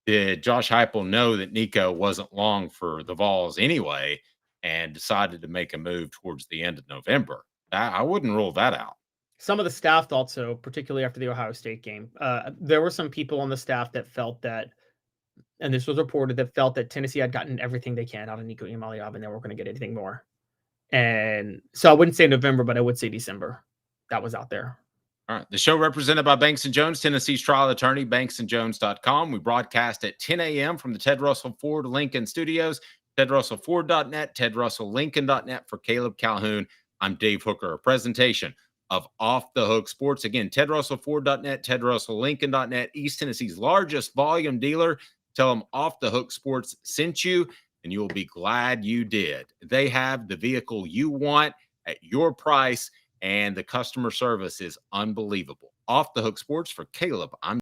Did Josh Heupel know that Nico wasn't long for the Vols anyway and decided to make a move towards the end of November? I wouldn't rule that out. Some of the staff thought so, particularly after the Ohio State game. There were some people on the staff that felt that, and this was reported, that felt that Tennessee had gotten everything they can out of Nico Iamaleava and they weren't going to get anything more. And so I wouldn't say November, but I would say December. That was out there. All right. The show represented by Banks & Jones, Tennessee's trial attorney, banksandjones.com. We broadcast at 10 a.m. from the Ted Russell Ford Lincoln Studios. TedRussellFord.net, TedRussellLincoln.net for Caleb Calhoun. I'm Dave Hooker, a presentation of Off the Hook Sports. Again, TedRussellFord.net, TedRussellLincoln.net, East Tennessee's largest volume dealer. Tell them Off the Hook Sports sent you, and you'll be glad you did. They have the vehicle you want at your price, and the customer service is unbelievable. Off the Hook Sports for Caleb, I'm